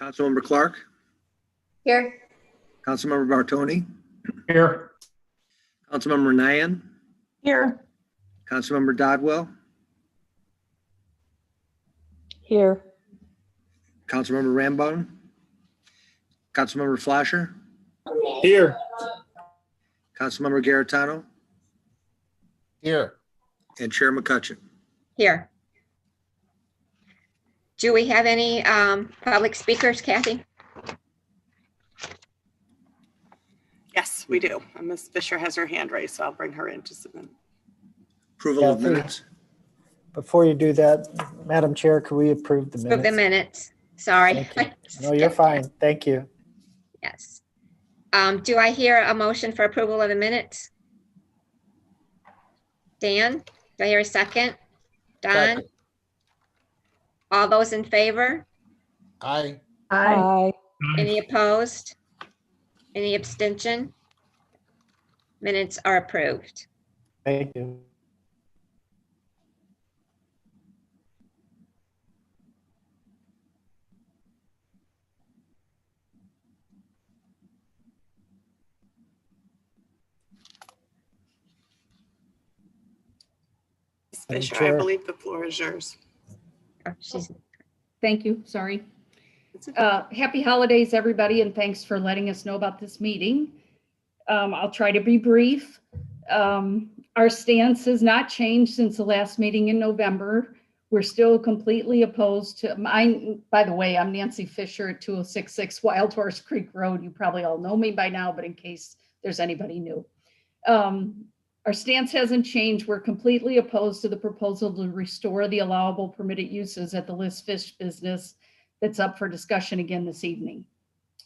Councilmember Clark, Here. Councilmember Bartoni, Here. Councilmember Nyan, Here. Councilmember Dodwell, Here. Councilmember Rambo, Councilmember Flasher, Here. Councilmember Garitano, Here. and Chair McCutcheon. Here. Do we have any public speakers, Kathy? Yes, we do. And Ms. Fisher has her hand raised, so I'll bring her in just a minute. Approval of Kathy, minutes. Before you do that, Madam Chair, could we approve the Approve minutes? the minutes. Sorry. Thank you. No, you're fine. Thank you. Yes. Do I hear a motion for approval of the minutes? Dan, do I hear a second? Don? Second. All those in favor? Aye. Aye. Any opposed? Any abstention? Minutes are approved. Thank you. Ms. Madam Fisher, I Chair. believe the floor is yours. Oh, she's Thank you, sorry. It's okay. Happy holidays, everybody, and thanks for letting us know about this meeting. I'll try to be brief. Our stance has not changed since the last meeting in November. We're still completely opposed to, by the way, I'm Nancy Fisher at 2066 Wild Horse Creek Road. You probably all know me by now, but in case there's anybody new. Our stance hasn't changed. We're completely opposed to the proposal to restore the allowable permitted uses at the Liz Fish business that's up for discussion again this evening.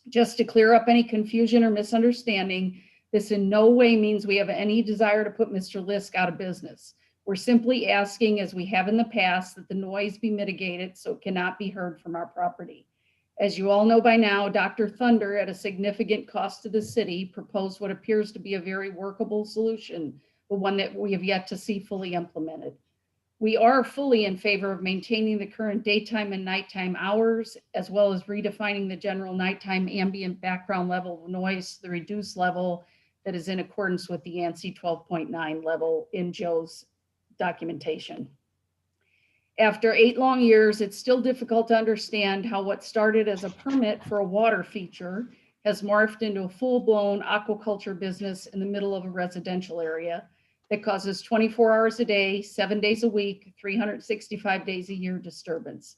Just to clear up any confusion or misunderstanding, this in no way means we have any desire to put Mr. Lisk out of business. We're simply asking, as we have in the past, that the noise be mitigated so it cannot be heard from our property. As you all know by now, Dr. Thunder, at a significant cost to the city, proposed what appears to be a very workable solution, but one that we have yet to see fully implemented. We are fully in favor of maintaining the current daytime and nighttime hours, as well as redefining the general nighttime ambient background level of noise to the reduced level that is in accordance with the ANSI 12.9 level in Joe's documentation. After 8 long years, it's still difficult to understand how what started as a permit for a water feature has morphed into a full-blown aquaculture business in the middle of a residential area that causes 24 hours a day, 7 days a week, 365 days a year disturbance.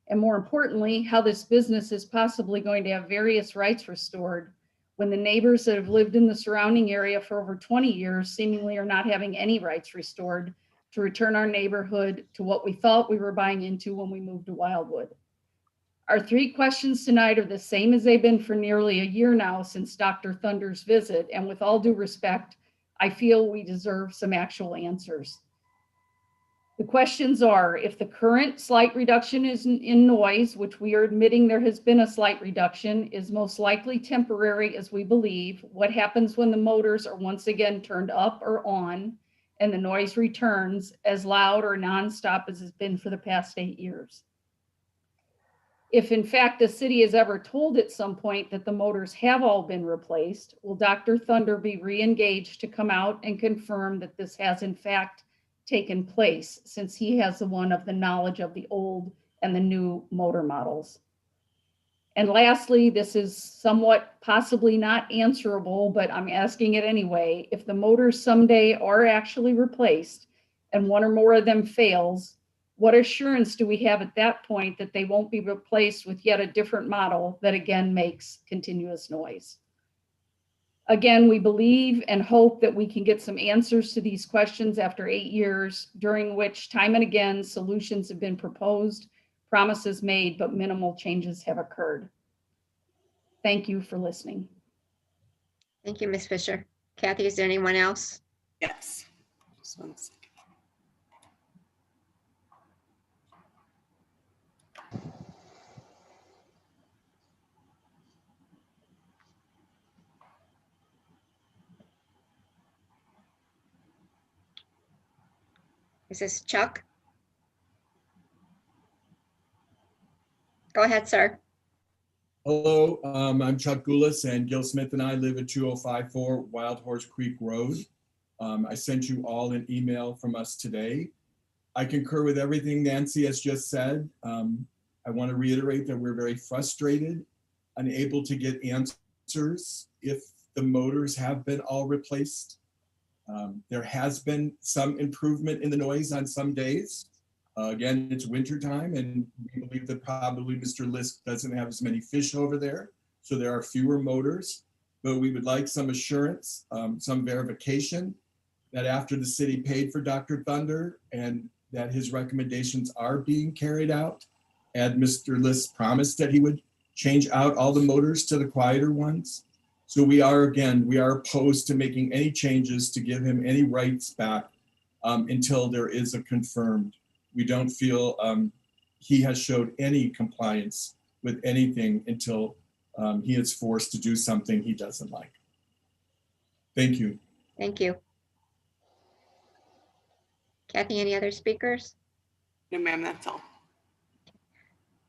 And more importantly, how this business is possibly going to have various rights restored when the neighbors that have lived in the surrounding area for over 20 years seemingly are not having any rights restored to return our neighborhood to what we thought we were buying into when we moved to Wildwood. Our 3 questions tonight are the same as they've been for nearly a year now since Dr. Thunder's visit, and with all due respect, I feel we deserve some actual answers. The questions are, if the current slight reduction is in noise, which we are admitting there has been a slight reduction, is most likely temporary as we believe, what happens when the motors are once again turned up or on and the noise returns as loud or nonstop as it's been for the past 8 years? If in fact the city has ever told at some point that the motors have all been replaced, will Dr. Thunder be re-engaged to come out and confirm that this has in fact taken place, since he has the one of the knowledge of the old and the new motor models? And lastly, this is somewhat possibly not answerable, but I'm asking it anyway. If the motors someday are actually replaced and one or more of them fails, what assurance do we have at that point that they won't be replaced with yet a different model that again makes continuous noise? Again, we believe and hope that we can get some answers to these questions after 8 years, during which time and again solutions have been proposed, promises made, but minimal changes have occurred. Thank you for listening. Thank you, Ms. Fisher. Kathy, is there anyone else? Yes. Just one second. Is this Chuck? Go ahead, sir. Hello, I'm Chuck Goulas, and Gil Smith and I live at 2054 Wild Horse Creek Road. I sent you all an email from us today. I concur with everything Nancy has just said. I want to reiterate that we're very frustrated, unable to get answers if the motors have been all replaced. There has been some improvement in the noise on some days. Again, it's winter time, and we believe that probably Mr. Lisk doesn't have as many fish over there, so there are fewer motors. But we would like some assurance, some verification that after the city paid for Dr. Thunder and that his recommendations are being carried out, and Mr. Lisk promised that he would change out all the motors to the quieter ones. So we are opposed to making any changes to give him any rights back until there is a confirmed. We don't feel he has showed any compliance with anything until he is forced to do something he doesn't like. Thank you. Thank you. Kathy, any other speakers? No, ma'am, that's all.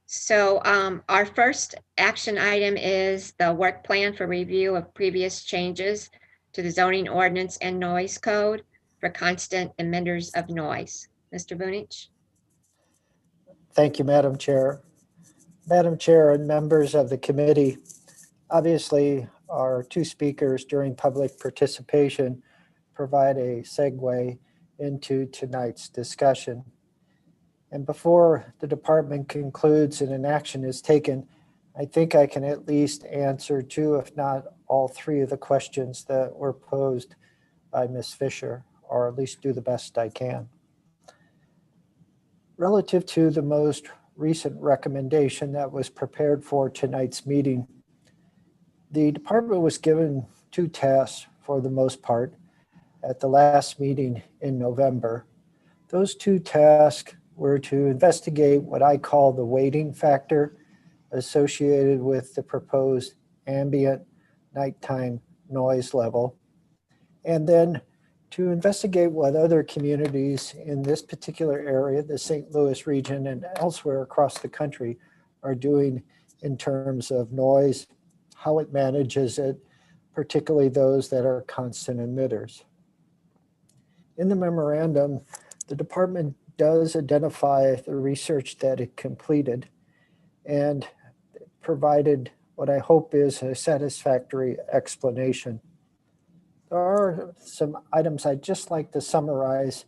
So our first action item is the work plan for review of previous changes to the zoning ordinance and noise code for constant emitters of noise. Mr. Bunich? Thank you, Madam Chair. Madam Chair and members of the committee, obviously our two speakers during public participation provide a segue into tonight's discussion. And before the department concludes and an action is taken, I think I can at least answer two, if not all three of the questions that were posed by Ms. Fisher, or at least do the best I can. Relative to the most recent recommendation that was prepared for tonight's meeting, the department was given two tasks for the most part at the last meeting in November. Those two tasks were to investigate what I call the weighting factor associated with the proposed ambient nighttime noise level, and then to investigate what other communities in this particular area, the St. Louis region and elsewhere across the country, are doing in terms of noise, how it manages it, particularly those that are constant emitters. In the memorandum, the department does identify the research that it completed and provided what I hope is a satisfactory explanation. There are some items I'd just like to summarize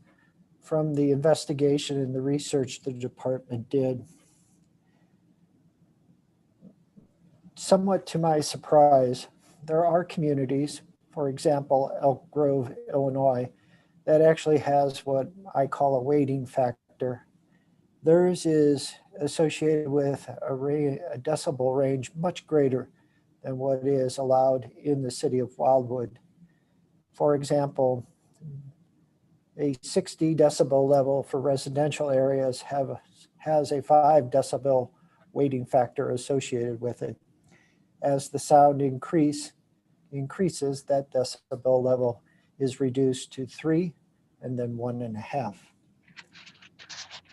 from the investigation and the research the department did. Somewhat to my surprise, there are communities, for example, Elk Grove, Illinois, that actually has what I call a weighting factor. Theirs is associated with a decibel range much greater than what is allowed in the city of Wildwood. For example, a 60 decibel level for residential areas has a 5 decibel weighting factor associated with it. As the sound increases, that decibel level is reduced to 3 and then 1.5.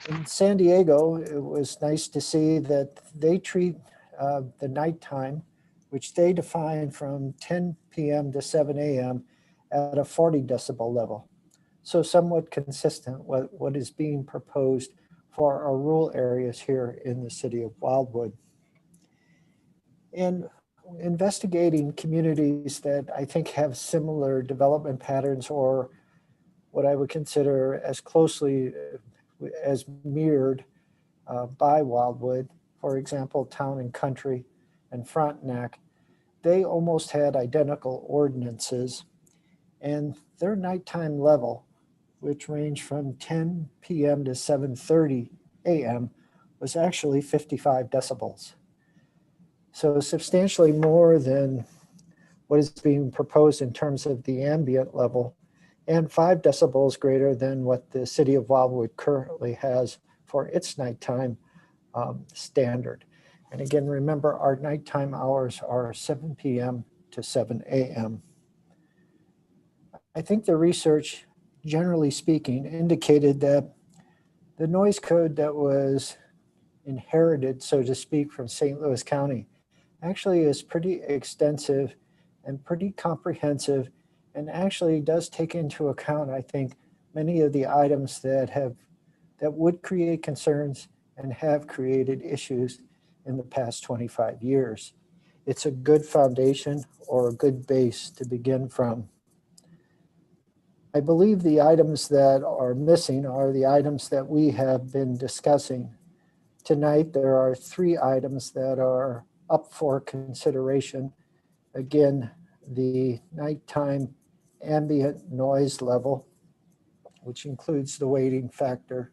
In San Diego, it was nice to see that they treat the nighttime, which they define from 10 p.m. to 7 a.m. at a 40 decibel level. So somewhat consistent with what is being proposed for our rural areas here in the city of Wildwood. In investigating communities that I think have similar development patterns or what I would consider as closely as mirrored by Wildwood, for example, Town and Country and Frontenac, they almost had identical ordinances, and their nighttime level, which ranged from 10 p.m. to 7:30 a.m., was actually 55 decibels. So substantially more than what is being proposed in terms of the ambient level, and 5 decibels greater than what the city of Wildwood currently has for its nighttime standard. And again, remember our nighttime hours are 7 p.m. to 7 a.m. I think the research, generally speaking, indicated that the noise code that was inherited, so to speak, from St. Louis County actually is pretty extensive and pretty comprehensive, and actually does take into account, I think, many of the items that would create concerns and have created issues in the past 25 years. It's a good foundation or a good base to begin from. I believe the items that are missing are the items that we have been discussing. Tonight, there are 3 items that are up for consideration. Again, the nighttime ambient noise level, which includes the weighting factor,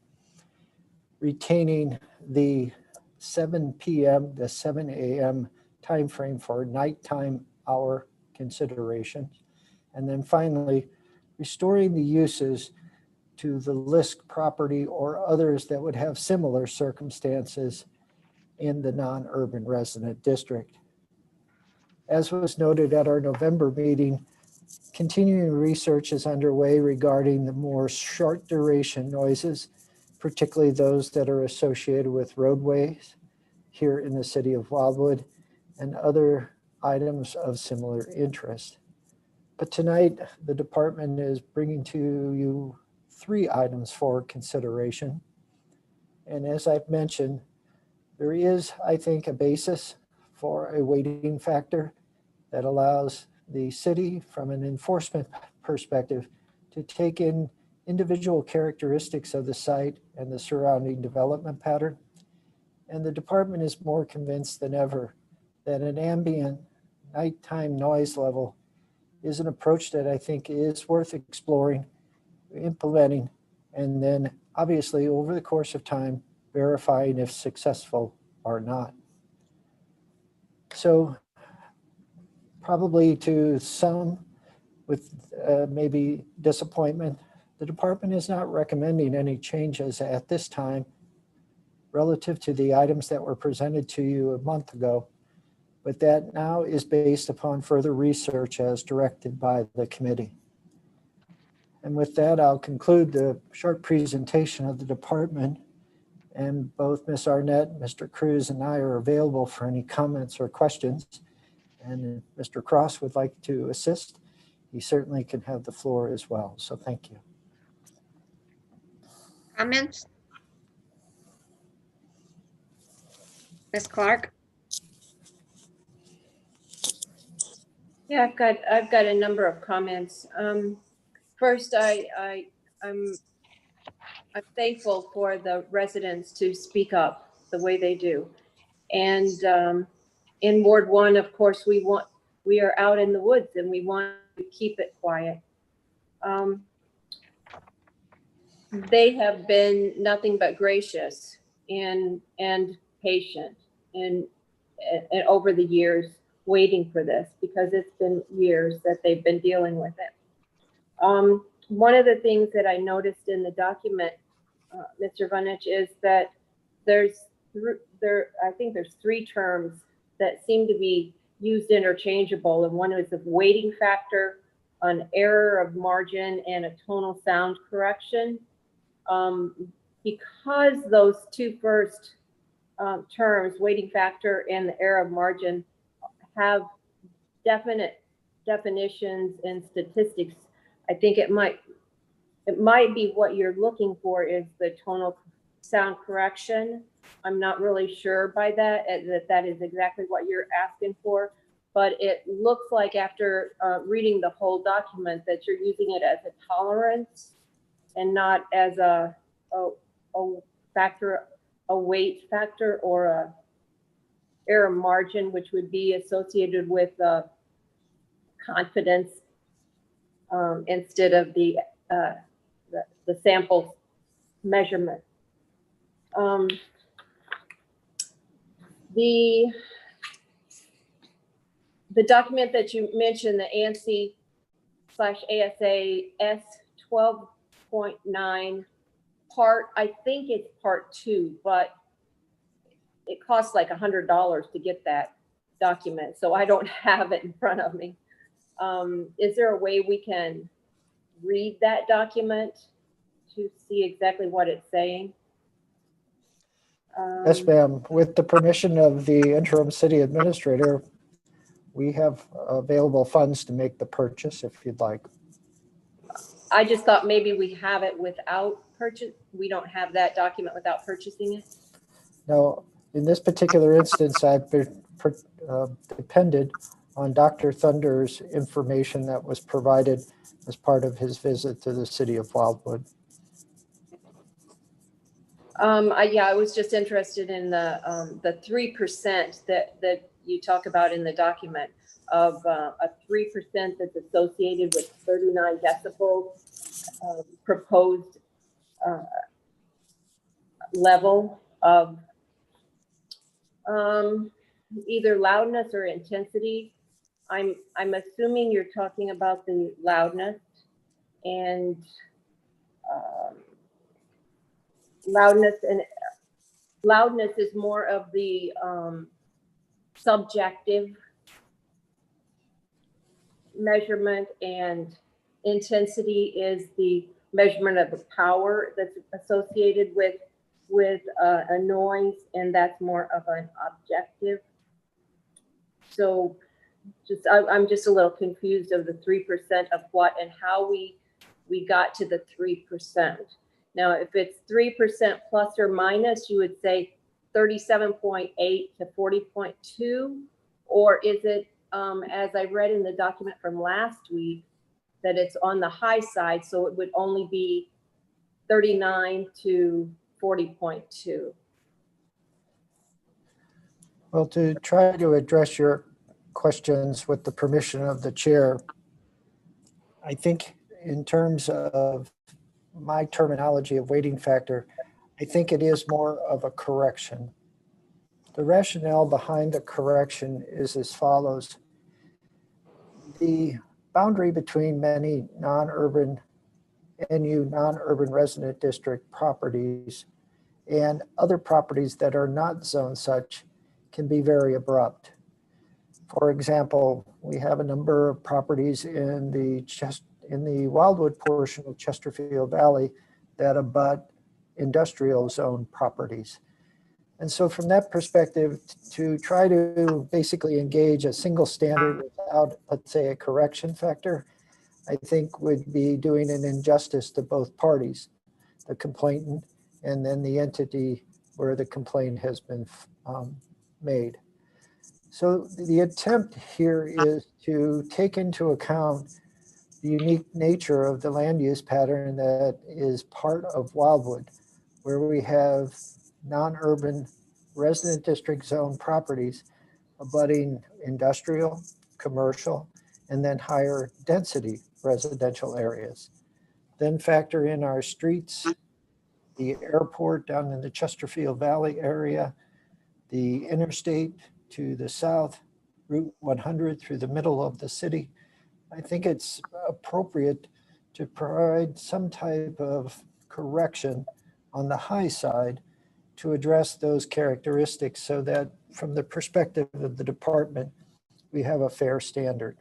retaining the 7 p.m. to 7 a.m. timeframe for nighttime hour consideration. And then finally, restoring the uses to the Lisk property or others that would have similar circumstances in the non-urban resident district. As was noted at our November meeting, continuing research is underway regarding the more short duration noises, particularly those that are associated with roadways here in the city of Wildwood and other items of similar interest. But tonight, the department is bringing to you 3 items for consideration. And as I've mentioned, there is, I think, a basis for a weighting factor that allows the city, from an enforcement perspective, to take in individual characteristics of the site and the surrounding development pattern. And the department is more convinced than ever that an ambient nighttime noise level is an approach that I think is worth exploring, implementing, and then obviously over the course of time, verifying if successful or not. So probably to some with maybe disappointment, the department is not recommending any changes at this time relative to the items that were presented to you a month ago, but that now is based upon further research as directed by the committee. And with that, I'll conclude the short presentation of the department, and both Ms. Arnett, Mr. Cruz, and I are available for any comments or questions. And if Mr. Cross would like to assist, he certainly can have the floor as well. So thank you. Comments? Ms. Clark? Yeah, I've got a number of comments. First, I'm thankful for the residents to speak up the way they do. And in Ward 1, of course, we are out in the woods and we want to keep it quiet. They have been nothing but gracious and patient and over the years waiting for this, because it's been years that they've been dealing with it. One of the things that I noticed in the document, Mr. Vonich, is that I think there's 3 terms that seem to be used interchangeable, and one is a weighting factor, an error of margin, and a tonal sound correction. Because those 2 first terms, weighting factor and the error of margin, have definite definitions and statistics, I think it might be what you're looking for is the tonal sound correction. I'm not really sure by that is exactly what you're asking for, but it looks like after reading the whole document that you're using it as a tolerance and not as a factor, a weight factor, or a error margin, which would be associated with confidence instead of the sample measurement. The document that you mentioned, the ANSI/ASA S12.9 part, I think it's part 2, but it costs like $100 to get that document, so I don't have it in front of me. Is there a way we can read that document to see exactly what it's saying? Yes, ma'am. With the permission of the interim city administrator, we have available funds to make the purchase if you'd like. I just thought maybe we have it without purchase. We don't have that document without purchasing it. Now, in this particular instance, I've depended on Dr. Thunder's information that was provided as part of his visit to the city of Wildwood. Yeah, I was just interested in the 3% that you talk about in the document of a 3% that's associated with 39 decibels proposed level of either loudness or intensity. I'm assuming you're talking about the loudness, and loudness is more of the subjective measurement, and intensity is the measurement of the power that's associated with a noise, and that's more of an objective. So I'm just a little confused of the 3% of what and how we got to the 3%. Now, if it's 3% plus or minus, you would say 37.8 to 40.2, or is it, as I read in the document from last week, that it's on the high side, so it would only be 39 to 40.2? Well, to try to address your questions with the permission of the chair, I think in terms of my terminology of weighting factor, I think it is more of a correction. The rationale behind the correction is as follows. The boundary between many non-urban NU non-urban resident district properties and other properties that are not zoned such can be very abrupt. For example, we have a number of properties in the Wildwood portion of Chesterfield Valley that abut industrial zone properties. And so from that perspective, to try to basically engage a single standard without, let's say, a correction factor, I think would be doing an injustice to both parties, the complainant and then the entity where the complaint has been made. So the attempt here is to take into account the unique nature of the land use pattern that is part of Wildwood, where we have non-urban resident district zone properties abutting industrial, commercial, and then higher density residential areas. Then factor in our streets, the airport down in the Chesterfield Valley area, the interstate to the south, Route 100 through the middle of the city. I think it's appropriate to provide some type of correction on the high side to address those characteristics so that from the perspective of the department, we have a fair standard.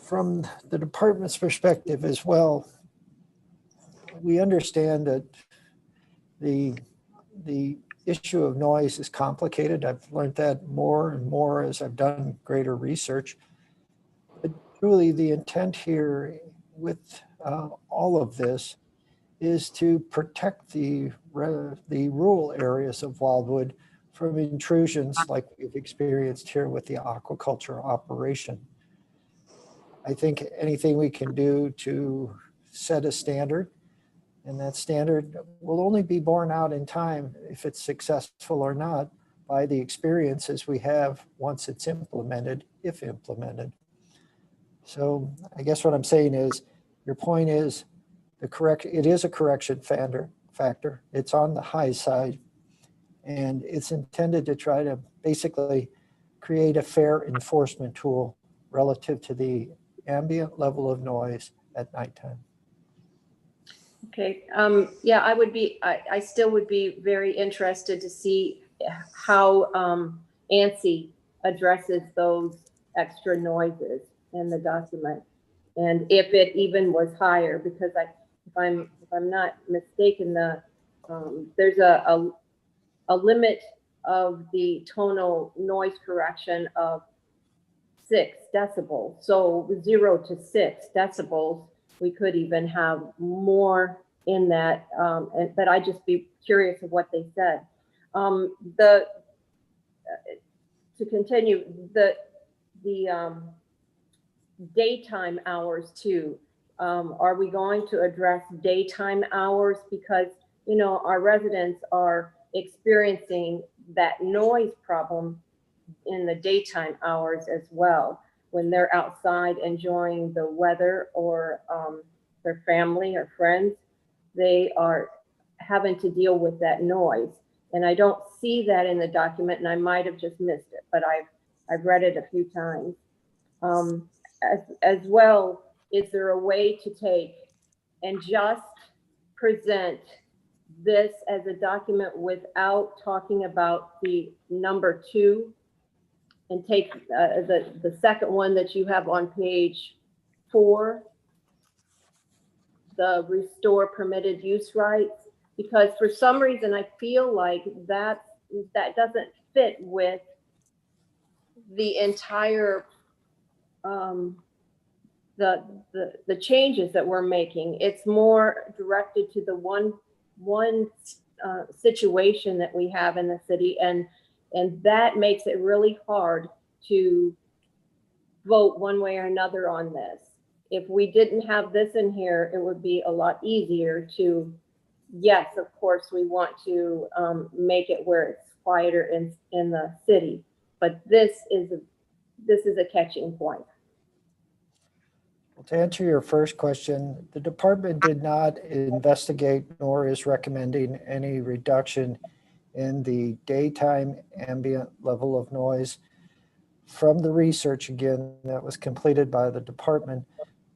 From the department's perspective as well, we understand that the issue of noise is complicated. I've learned that more and more as I've done greater research. But truly the intent here with all of this is to protect the rural areas of Wildwood from intrusions like we've experienced here with the aquaculture operation. I think anything we can do to set a standard, and that standard will only be borne out in time if it's successful or not by the experiences we have once it's implemented, if implemented. So I guess what I'm saying is, your point is, it is a correction factor. It's on the high side, and it's intended to try to basically create a fair enforcement tool relative to the ambient level of noise at nighttime. Okay, yeah, I still would be very interested to see how ANSI addresses those extra noises in the document, and if it even was higher, because if I'm not mistaken, there's a limit of the tonal noise correction of 6 decibels. So 0 to 6 decibels, we could even have more in that, but I'd just be curious of what they said. To continue, the daytime hours too. Are we going to address daytime hours? Because, you know, our residents are experiencing that noise problem in the daytime hours as well, when they're outside enjoying the weather or their family or friends, they are having to deal with that noise. And I don't see that in the document, and I might have just missed it, but I've read it a few times. As well, is there a way to take and just present this as a document without talking about the number 2, and take the second one that you have on page 4, the restore permitted use rights? Because for some reason I feel like that doesn't fit with the entire the changes that we're making. It's more directed to the one situation that we have in the city, and that makes it really hard to vote one way or another on this. If we didn't have this in here, it would be a lot easier to, yes, of course, we want to make it where it's quieter in the city, but this is a catching point. Well, to answer your first question, the department did not investigate nor is recommending any reduction in the daytime ambient level of noise. From the research, again, that was completed by the department,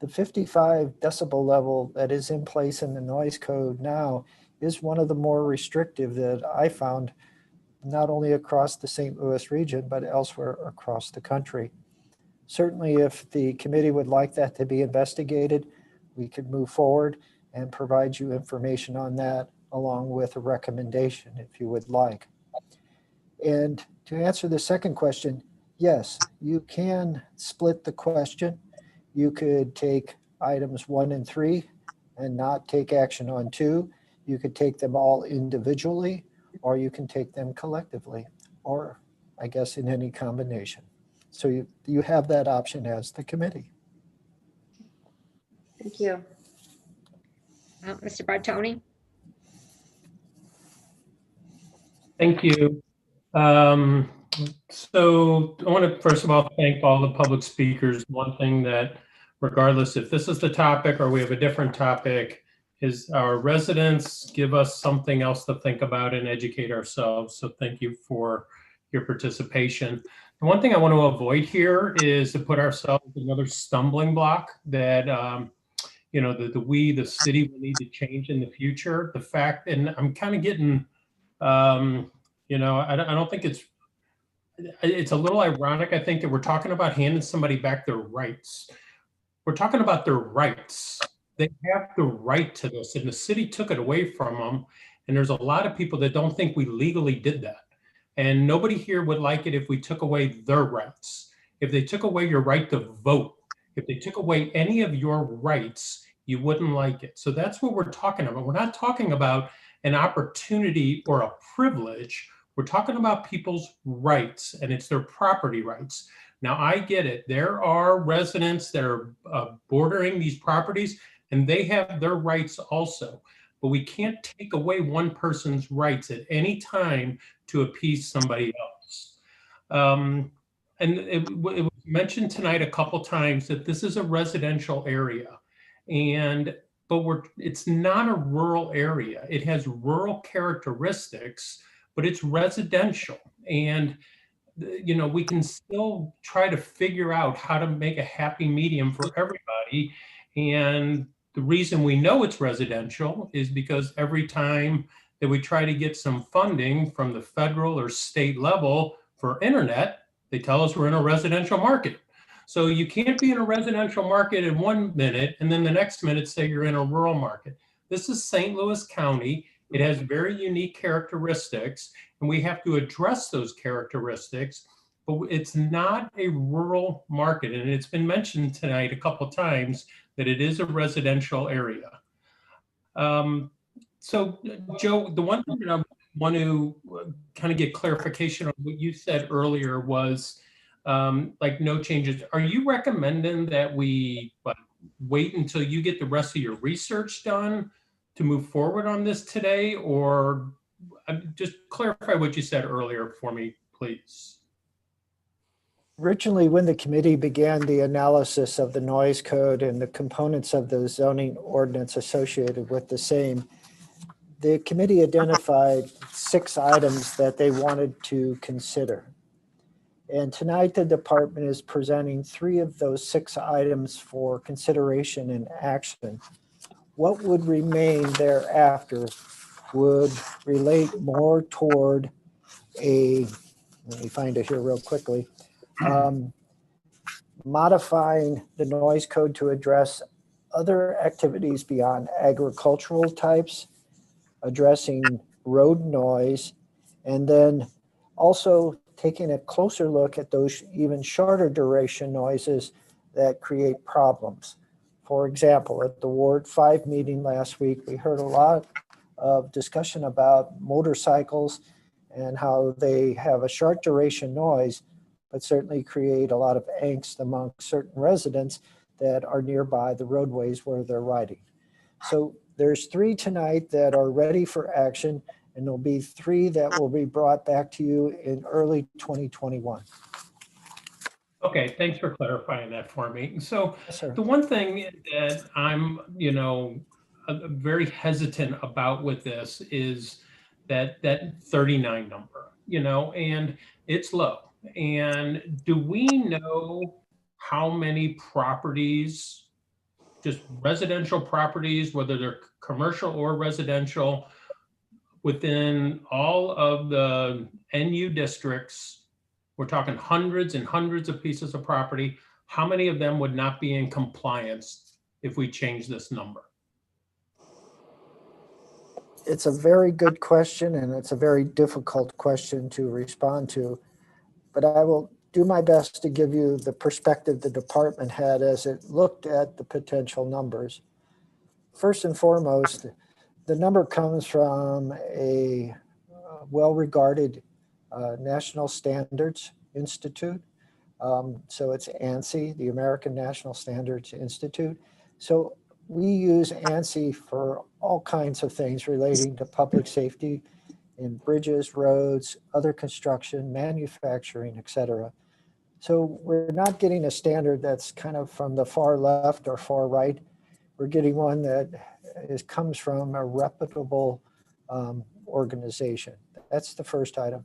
the 55 decibel level that is in place in the noise code now is one of the more restrictive that I found, not only across the St. Louis region, but elsewhere across the country. Certainly, if the committee would like that to be investigated, we could move forward and provide you information on that along with a recommendation if you would like. And to answer the second question, yes, you can split the question. You could take items 1 and 3 and not take action on 2. You could take them all individually, or you can take them collectively, or I guess in any combination. So you have that option as the committee. Thank you. Mr. Bartoni? Thank you. So I want to first of all thank all the public speakers. One thing that, regardless if this is the topic or we have a different topic, is our residents give us something else to think about and educate ourselves. So thank you for your participation. The one thing I want to avoid here is to put ourselves in another stumbling block that you know, the city will need to change in the future. The fact, and I'm kind of getting, you know, I don't think it's a little ironic, I think, that we're talking about handing somebody back their rights. We're talking about their rights. They have the right to this, and the city took it away from them. And there's a lot of people that don't think we legally did that. And nobody here would like it if we took away their rights. If they took away your right to vote, if they took away any of your rights, you wouldn't like it. So that's what we're talking about. We're not talking about an opportunity or a privilege. We're talking about people's rights, and it's their property rights. Now, I get it. There are residents that are bordering these properties, and they have their rights also. But we can't take away one person's rights at any time to appease somebody else. And it was mentioned tonight a couple times that this is a residential area, but it's not a rural area. It has rural characteristics, but it's residential. And you know, we can still try to figure out how to make a happy medium for everybody. And the reason we know it's residential is because every time that we try to get some funding from the federal or state level for internet, they tell us we're in a residential market. So you can't be in a residential market in 1 minute and then the next minute say you're in a rural market. This is St. Louis County. It has very unique characteristics, and we have to address those characteristics, but it's not a rural market. And it's been mentioned tonight a couple of times that it is a residential area. So Joe, the one thing that I want to kind of get clarification on what you said earlier was like no changes. Are you recommending that we wait until you get the rest of your research done to move forward on this today? Or just clarify what you said earlier for me, please. Originally, when the committee began the analysis of the noise code and the components of the zoning ordinance associated with the same, the committee identified 6 items that they wanted to consider. And tonight, the department is presenting 3 of those 6 items for consideration and action. What would remain thereafter would relate more toward let me find it here real quickly, modifying the noise code to address other activities beyond agricultural types, addressing road noise, and then also taking a closer look at those even shorter duration noises that create problems. For example, at the Ward 5 meeting last week, we heard a lot of discussion about motorcycles and how they have a short duration noise, but certainly create a lot of angst among certain residents that are nearby the roadways where they're riding. So there's 3 tonight that are ready for action, and there'll be 3 that will be brought back to you in early 2021. Okay, thanks for clarifying that for me. So Yes, sir. the one thing that I'm, very hesitant about with this is that 39 number, and it's low. And do we know how many properties, just residential properties, whether they're commercial or residential, within all of the NU districts, we're talking hundreds and hundreds of pieces of property, how many of them would not be in compliance if we change this number? It's a very good question, and it's a very difficult question to respond to, but I will do my best to give you the perspective the department had as it looked at the potential numbers. First and foremost, the number comes from a well-regarded National Standards Institute. So it's ANSI, the American National Standards Institute. So we use ANSI for all kinds of things relating to public safety in bridges, roads, other construction, manufacturing, et cetera. So we're not getting a standard that's kind of from the far left or far right. We're getting one that comes from a reputable organization. That's the first item.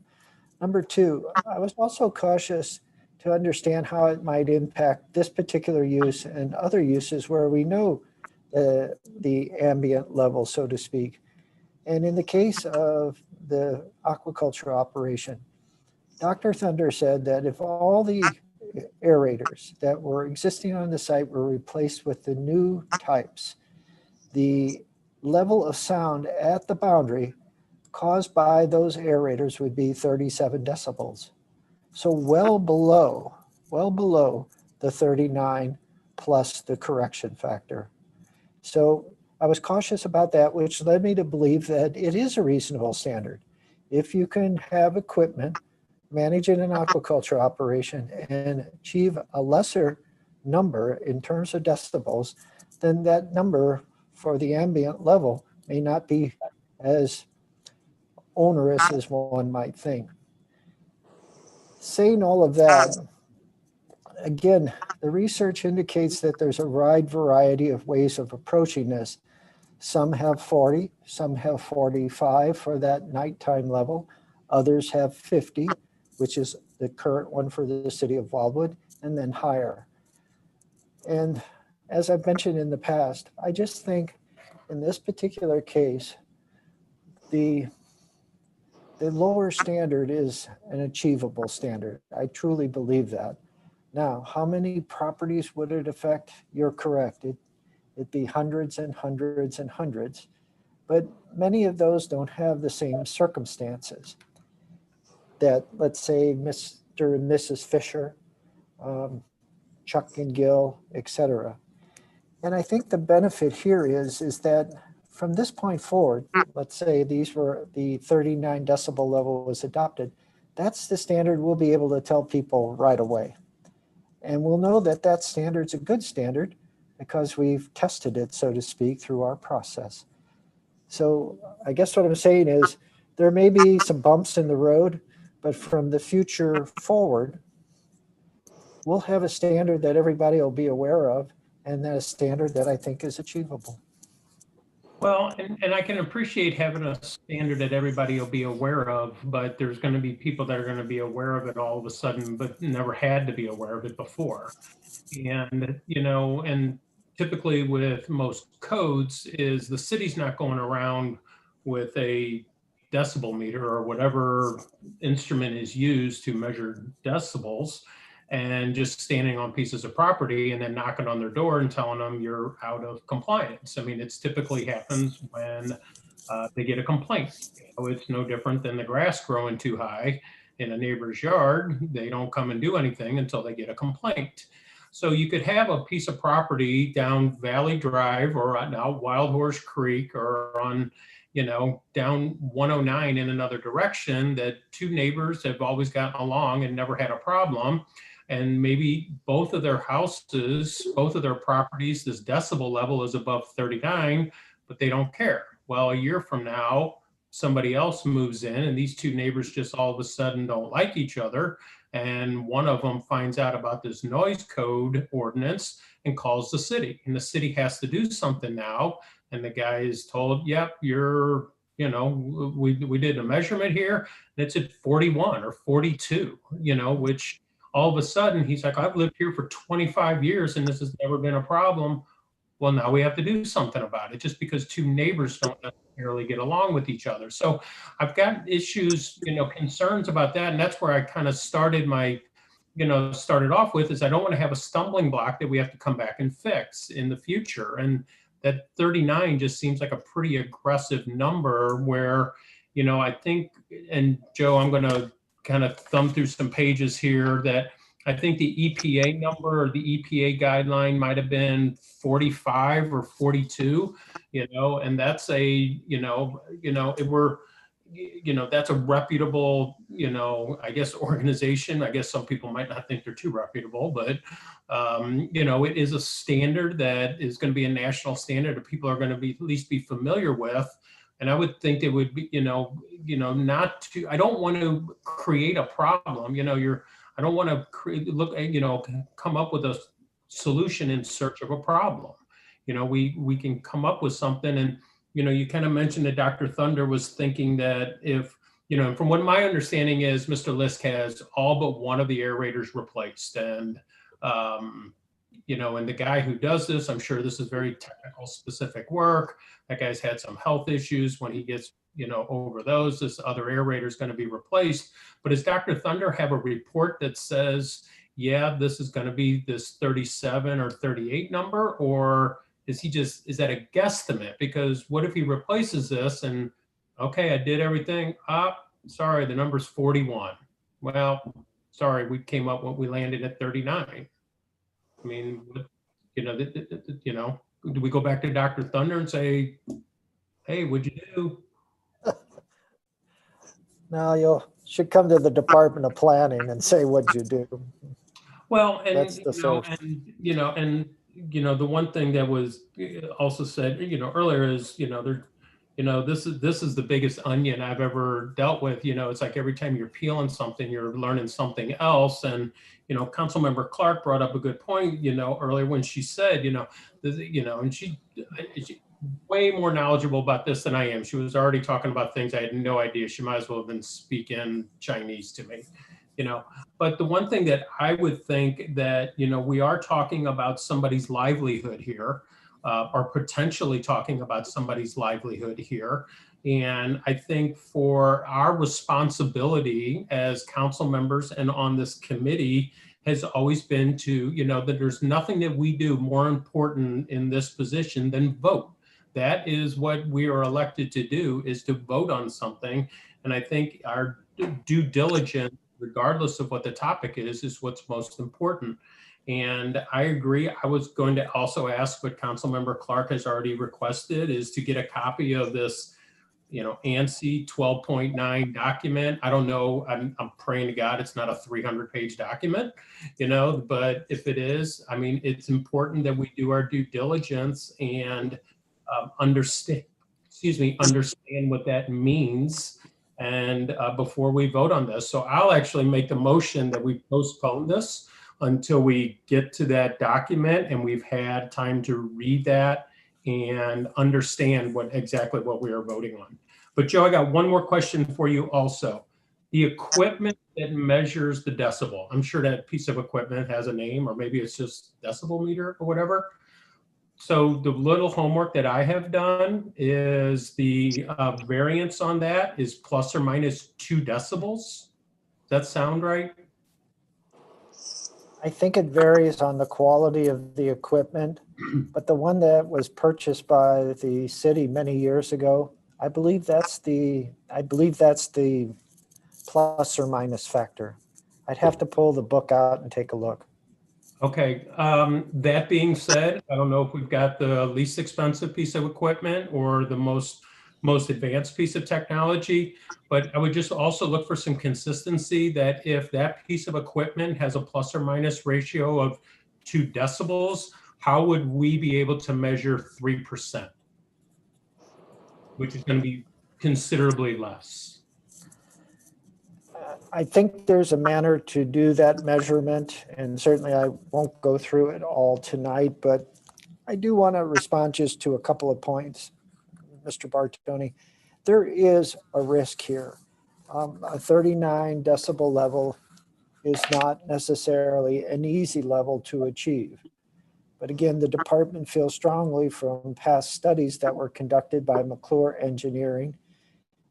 Number 2, I was also cautious to understand how it might impact this particular use and other uses where we know the ambient level, so to speak. And in the case of the aquaculture operation, Dr. Thunder said that if all the aerators that were existing on the site were replaced with the new types, the level of sound at the boundary caused by those aerators would be 37 decibels. So well below the 39 plus the correction factor. So I was cautious about that, which led me to believe that it is a reasonable standard. If you can have equipment managing an aquaculture operation and achieve a lesser number in terms of decibels, then that number for the ambient level may not be as onerous as one might think. Saying all of that, again, the research indicates that there's a wide variety of ways of approaching this. Some have 40, some have 45 for that nighttime level. Others have 50, which is the current one for the city of Wildwood, and then higher. And as I've mentioned in the past, I just think in this particular case, the lower standard is an achievable standard. I truly believe that. Now, how many properties would it affect? You're correct. It'd be hundreds and hundreds and hundreds, but many of those don't have the same circumstances that, let's say, Mr. and Mrs. Fisher, Chuck and Gil, etc. And I think the benefit here is that from this point forward, let's say these were the 39 decibel level was adopted, that's the standard we'll be able to tell people right away. And we'll know that that standard's a good standard because we've tested it, so to speak, through our process. So I guess what I'm saying is there may be some bumps in the road, but from the future forward, we'll have a standard that everybody will be aware of, and that a standard that I think is achievable. Well, and I can appreciate having a standard that everybody will be aware of, but there's going to be people that are going to be aware of it all of a sudden, but never had to be aware of it before. And, you know, and typically with most codes is the city's not going around with a decibel meter or whatever instrument is used to measure decibels and just standing on pieces of property and then knocking on their door and telling them you're out of compliance. I mean, it's typically happens when they get a complaint. You know, it's no different than the grass growing too high in a neighbor's yard. They don't come and do anything until they get a complaint. So you could have a piece of property down Valley Drive or now Wild Horse Creek or on, you know, down 109 in another direction that two neighbors have always gotten along and never had a problem. And maybe both of their houses, both of their properties, this decibel level is above 39, but they don't care. Well, a year from now, somebody else moves in and these two neighbors just all of a sudden don't like each other. And one of them finds out about this noise code ordinance and calls the city. And the city has to do something now. And the guy is told, yep, you're, you know, we did a measurement here and it's at 41 or 42, you know, which all of a sudden he's like, I've lived here for 25 years and this has never been a problem. Well, now we have to do something about it just because two neighbors don't necessarily get along with each other. So I've got issues, you know, concerns about that. And that's where I kind of started my, you know, started off with is I don't want to have a stumbling block that we have to come back and fix in the future. And that 39 just seems like a pretty aggressive number where, you know, I think, and Joe, I'm going to kind of thumb through some pages here that I think the EPA number or the EPA guideline might have been 45 or 42, you know, and that's a, if we're, you know, that's a reputable, you know, I guess organization. I guess some people might not think they're too reputable, but, you know, it is a standard that is going to be a national standard that people are going to be at least be familiar with. And I would think it would be, not to, I don't want to create a problem, you know, I don't want to come up with a solution in search of a problem. You know, we can come up with something. And, you know, you kind of mentioned that Dr. Thunder was thinking that if, you know, from what my understanding is, Mr. Lisk has all but one of the aerators replaced. And, you know, and the guy who does this, I'm sure this is very technical specific work. That guy's had some health issues. When he gets, you know, over those, this other aerator is going to be replaced. But does Dr. Thunder have a report that says, yeah, this is going to be this 37 or 38 number? Or is that a guesstimate? Because what if he replaces this and, okay, I did everything. Sorry, the number's 41. Well, sorry, we came up when we landed at 39. I mean, do we go back to Dr. Thunder and say, hey, what'd you do? Now you should come to the Department of Planning and say what you do. Well, and That's the source. The one thing that was also said, you know, earlier is, this is the biggest onion I've ever dealt with. You know, it's like every time you're peeling something, you're learning something else. And, you know, Councilmember Clark brought up a good point, you know, earlier when she said, and she way more knowledgeable about this than I am. She was already talking about things I had no idea. She might as well have been speaking Chinese to me, you know. But the one thing that I would think that, you know, we are talking about somebody's livelihood here, or potentially talking about somebody's livelihood here. And I think for our responsibility as council members and on this committee has always been to, that there's nothing that we do more important in this position than vote. That is what we are elected to do, is to vote on something. And I think our due diligence, regardless of what the topic is what's most important. And I agree. I was going to also ask what Councilmember Clark has already requested, is to get a copy of this, ANSI 12.9 document. I don't know. I'm praying to God it's not a 300-page document, but if it is, I mean, it's important that we do our due diligence and understand what that means, and before we vote on this. So I'll actually make the motion that we postpone this until we get to that document and we've had time to read that and understand exactly what we are voting on. But Joe, I got one more question for you also. The equipment that measures the decibel, I'm sure that piece of equipment has a name, or maybe it's just decibel meter or whatever. So the little homework that I have done is the variance on that is plus or minus 2 decibels. Does that sound right? I think it varies on the quality of the equipment, but the one that was purchased by the city many years ago, I believe that's the plus or minus factor. I'd have to pull the book out and take a look. Okay. That being said, I don't know if we've got the least expensive piece of equipment or the most advanced piece of technology, but I would just also look for some consistency, that if that piece of equipment has a plus or minus ratio of 2 decibels, how would we be able to measure 3%, which is going to be considerably less? I think there's a manner to do that measurement, and certainly I won't go through it all tonight, but I do want to respond just to a couple of points, Mr. Bartoni. There is a risk here. A 39 decibel level is not necessarily an easy level to achieve. But again, the department feels strongly from past studies that were conducted by McClure Engineering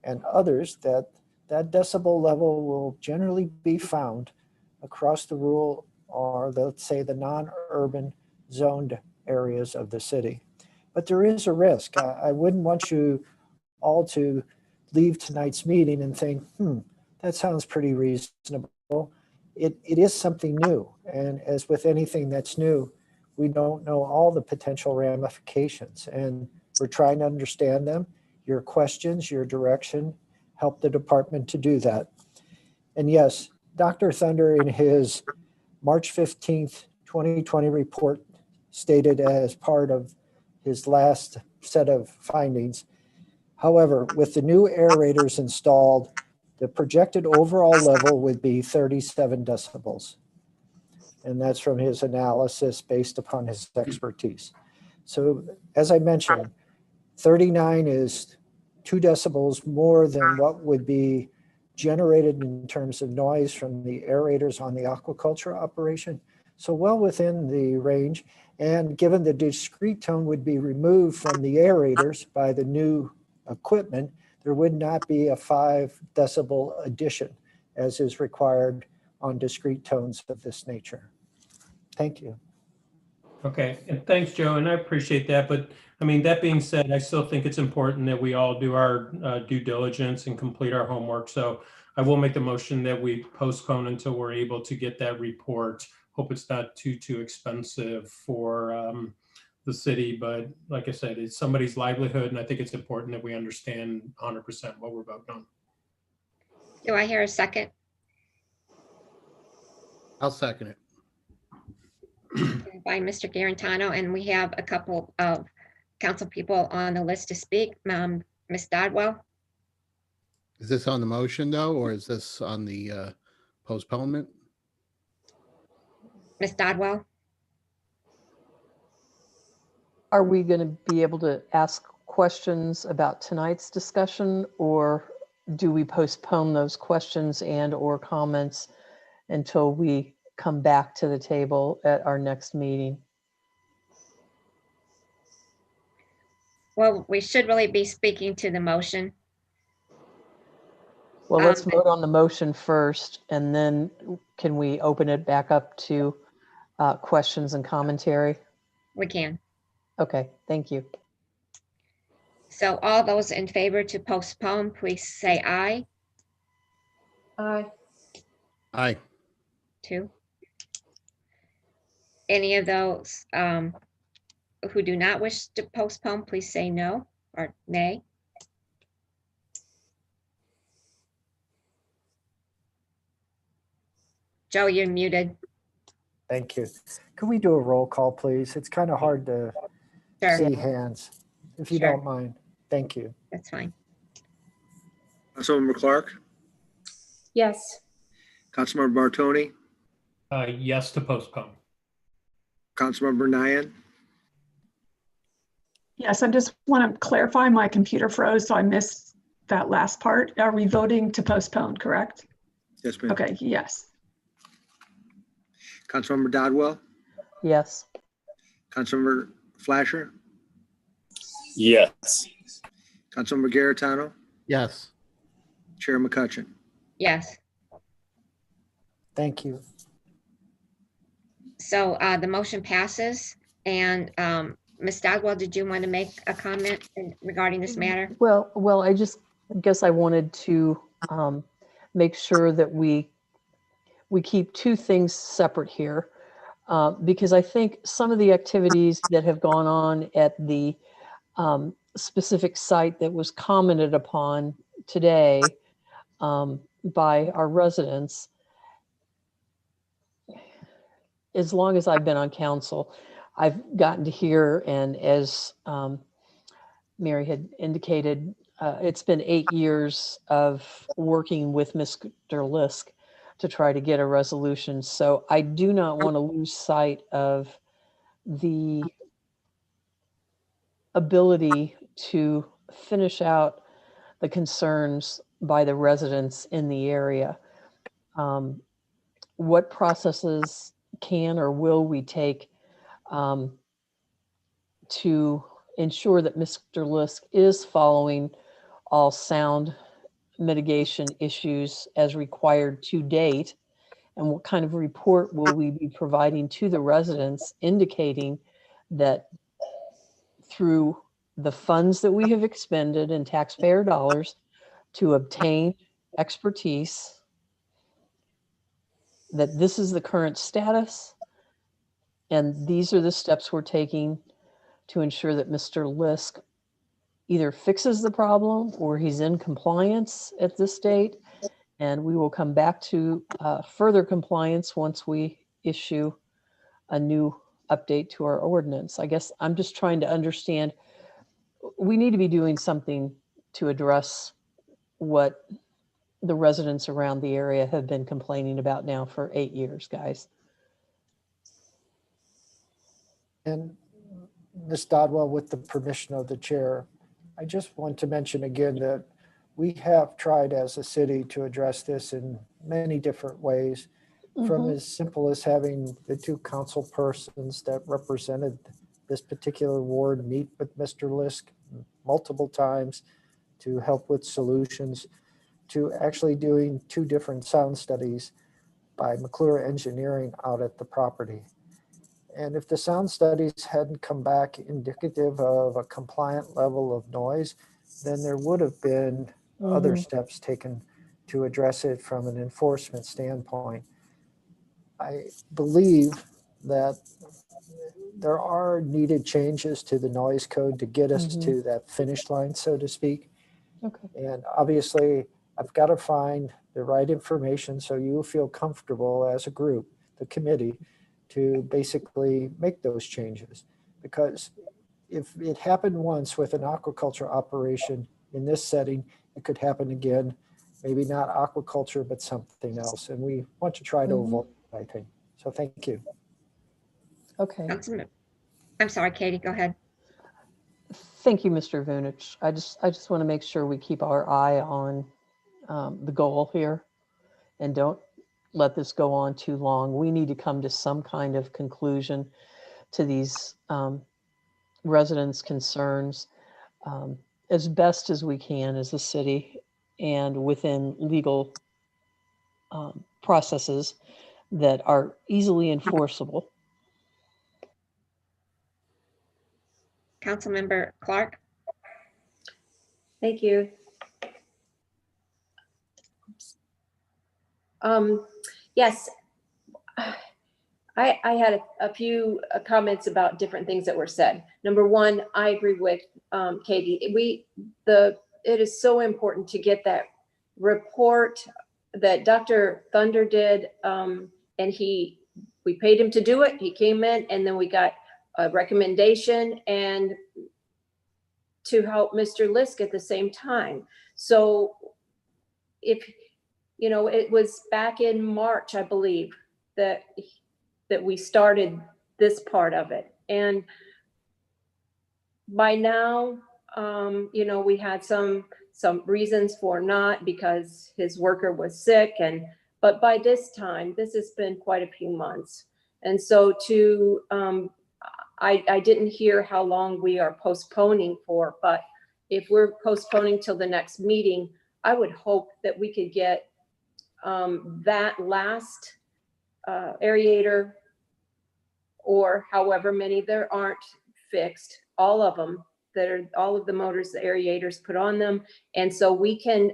and others that decibel level will generally be found across the rural, or let's say the non-urban zoned areas of the city. But there is a risk. I wouldn't want you all to leave tonight's meeting and think, that sounds pretty reasonable. It is something new. And as with anything that's new, we don't know all the potential ramifications, and we're trying to understand them. Your questions, your direction, help the department to do that. And yes, Dr. Thunder in his March 15th, 2020 report stated as part of his last set of findings. However, with the new aerators installed, the projected overall level would be 37 decibels. And that's from his analysis based upon his expertise. So as I mentioned, 39 is 2 decibels more than what would be generated in terms of noise from the aerators on the aquaculture operation. So well within the range, and given the discrete tone would be removed from the aerators by the new equipment, there would not be a 5 decibel addition as is required on discrete tones of this nature. Thank you. Okay, and thanks, Joe, and I appreciate that. But I mean, that being said, I still think it's important that we all do our due diligence and complete our homework. So I will make the motion that we postpone until we're able to get that report. Hope it's not too expensive for the city, but like I said, it's somebody's livelihood, and I think it's important that we understand 100% what we're voting on. Do I hear a second? I'll second it. By Mr. Garantano, and we have a couple of council people on the list to speak. Ms. Dodwell? Is this on the motion though, or is this on the postponement? Ms. Dodwell? Are we going to be able to ask questions about tonight's discussion, or do we postpone those questions and or comments until we come back to the table at our next meeting? Well, we should really be speaking to the motion. Well, let's Um, vote on the motion first, and then can we open it back up to questions and commentary? We can. Okay, thank you. So all those in favor to postpone, please say aye. Aye. Aye. 2. Any of those who do not wish to postpone, please say no or nay. Joe, you're muted. Thank you. Can we do a roll call, please? It's kind of hard to Sure, see hands, if you Sure. don't mind. Thank you. that's fine. Councilmember Clark, Yes. Councilmember Bartoni, Yes to postpone. Councilmember Nyan, Yes, I just want to clarify, my computer froze, so I missed that last part. Are we voting to postpone, correct? yes, ma'am. Okay, yes. Councilmember Dodwell, Yes. Councilmember Flasher, Yes. Councilmember Garitano, Yes. Chair McCutcheon. Yes. Thank you. So the motion passes. And Ms. Dodwell, did you want to make a comment regarding this matter? Well, I just guess I wanted to make sure that we keep two things separate here, because I think some of the activities that have gone on at the specific site that was commented upon today by our residents, as long as I've been on council, I've gotten to hear, and as Mary had indicated, it's been 8 years of working with Mr. Lisk to try to get a resolution. So I do not want to lose sight of the ability to finish out the concerns by the residents in the area. What processes can or will we take to ensure that Mr. Lisk is following all sound mitigation issues as required to date? And what kind of report will we be providing to the residents indicating that through the funds that we have expended in taxpayer dollars to obtain expertise, that this is the current status, and these are the steps we're taking to ensure that Mr. Lisk either fixes the problem or he's in compliance at this date. And we will come back to further compliance once we issue a new update to our ordinance. I guess I'm just trying to understand, we need to be doing something to address what the residents around the area have been complaining about now for 8 years, guys. And Ms. Dodwell, with the permission of the chair, I just want to mention again that we have tried as a city to address this in many different ways, from as simple as having the 2 council persons that represented this particular ward meet with Mr. Lisk multiple times to help with solutions, to actually doing 2 different sound studies by McClure Engineering out at the property. And if the sound studies hadn't come back indicative of a compliant level of noise, then there would have been other steps taken to address it from an enforcement standpoint. I believe that there are needed changes to the noise code to get us to that finish line, so to speak. Okay. And obviously, I've got to find the right information so you feel comfortable as a group, the committee, to basically make those changes. Because if it happened once with an aquaculture operation in this setting, it could happen again, maybe not aquaculture, but something else. And we want to try to avoid, I think. So thank you. Okay. I'm sorry, Katie, go ahead. Thank you, Mr. Vunich. I just want to make sure we keep our eye on the goal here and don't let this go on too long. We need to come to some kind of conclusion to these residents' concerns as best as we can as a city. and within legal processes that are easily enforceable. Councilmember Clark? Thank you. Yes, I had a few comments about different things that were said. Number one, I agree with Katie. It is so important to get that report that Dr. Thunder did, and we paid him to do it. He came in, and then we got a recommendation and to help Mr. Lisk at the same time. So if, it was back in March, I believe, that we started this part of it. And by now, we had some reasons for not, because his worker was sick, but by this time, this has been quite a few months. And so I didn't hear how long we are postponing for, but if we're postponing till the next meeting, I would hope that we could get that last aerator, or however many there aren't, fixed, all of them, all of the motors, the aerators put on them. And so we can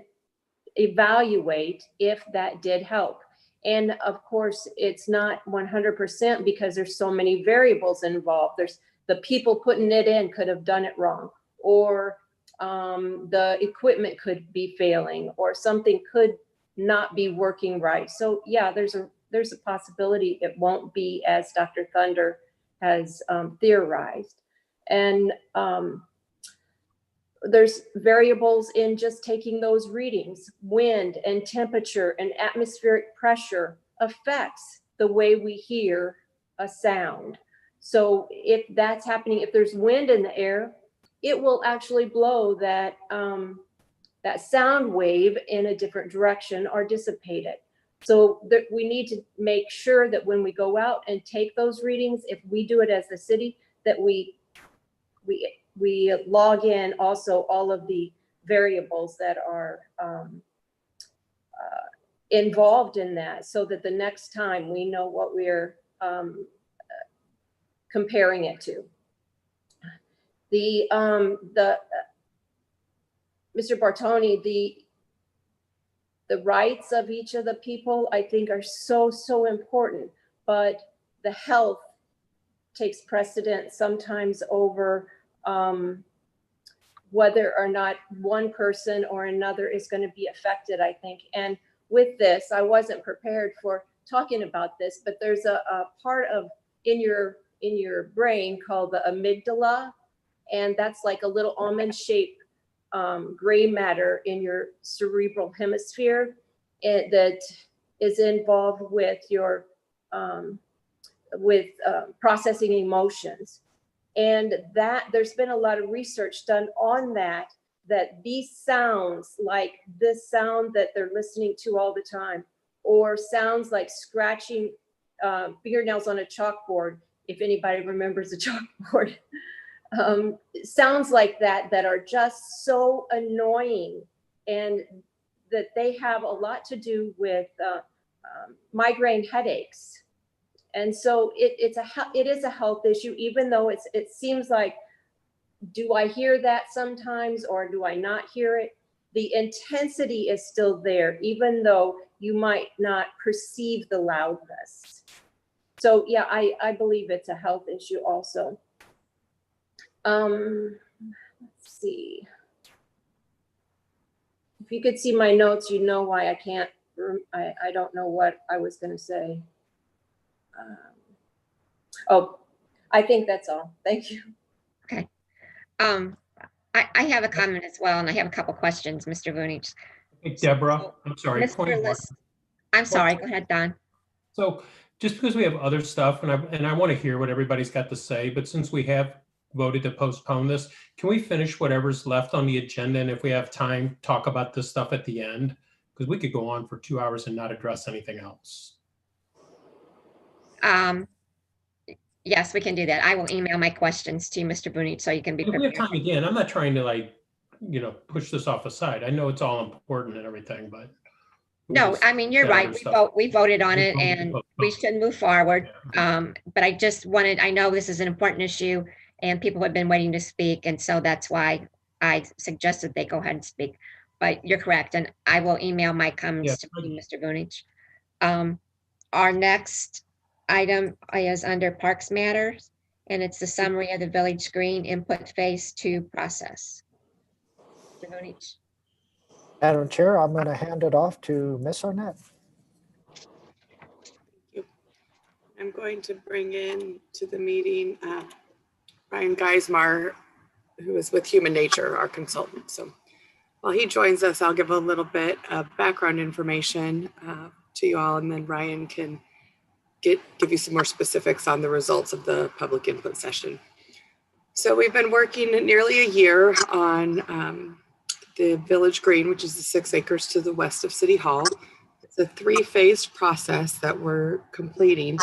evaluate if that did help. And of course, it's not 100% because there's so many variables involved. There's the people putting it in could have done it wrong, or the equipment could be failing, or something could not be working right. So yeah, there's a possibility it won't be as Dr. Thunder has theorized. And there's variables in just taking those readings. Wind and temperature and atmospheric pressure affects the way we hear a sound. So if that's happening, if there's wind in the air, it will actually blow that sound wave in a different direction or dissipate it. So we need to make sure that when we go out and take those readings, if we do it as the city, that we log in also all of the variables that are involved in that, so that the next time we know what we're comparing it to. Mr. Bartoni, the rights of each of the people, I think, are so important, but the health takes precedence sometimes over whether or not one person or another is going to be affected, I think. And with this, I wasn't prepared for talking about this, but there's a part of in your brain called the amygdala, and that's like a little almond-shaped gray matter in your cerebral hemisphere that is involved with your processing emotions. And that there's been a lot of research done on that these sounds, like this sound that they're listening to all the time, or sounds like scratching fingernails on a chalkboard, if anybody remembers a chalkboard, sounds like that are just so annoying, and that they have a lot to do with migraine headaches. And so it is a health issue, even though it seems like, do I hear that sometimes or do I not hear it? The intensity is still there, even though you might not perceive the loudness. So yeah, I believe it's a health issue also. Let's see. If you could see my notes, you know why I can't, I don't know what I was going to say. I think that's all. Thank you. Okay. I have a comment as well, and I have a couple questions, Mr. Vunich. Hey, Deborah, I'm sorry. Mr. point of order. Lisk, I'm sorry, go ahead, Don. So just because we have other stuff, and I want to hear what everybody's got to say, but since we have voted to postpone this, can we finish whatever's left on the agenda? And if we have time, talk about this stuff at the end, because we could go on for 2 hours and not address anything else. Yes, we can do that. I will email my questions to you, Mr. Vunich, so you can be If we have prepared. time again, I'm not trying to push this off aside. I know it's all important and everything, but. we No, just I mean, you're got right. other stuff. We voted on We it voted to and postpone. we should move forward. But I just wanted, I know this is an important issue and people have been waiting to speak. And so that's why I suggested they go ahead and speak. But you're correct. And I will email my comments to you, Mr. Vunich. Our next item is under Parks Matters, and it's the summary of the Village Green Input Phase 2 process. Mr. Vunich. Madam Chair, I'm going to hand it off to Ms. Arnett. I'm going to bring in to the meeting Ryan Geismar, who is with Human Nature, our consultant. So while he joins us, I'll give a little bit of background information to you all, and then Ryan can give you some more specifics on the results of the public input session. So we've been working nearly a year on the Village Green, which is the 6 acres to the west of City Hall. It's a 3-phased process that we're completing.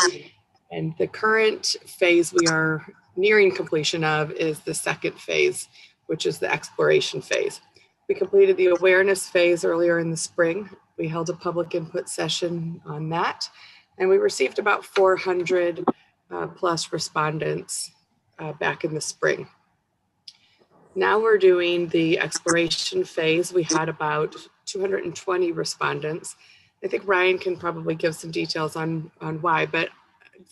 And the current phase we are nearing completion of is the 2nd phase, which is the exploration phase. We completed the awareness phase earlier in the spring. We held a public input session on that, and we received about 400 plus respondents back in the spring. Now we're doing the exploration phase. We had about 220 respondents. I think Ryan can probably give some details on why, but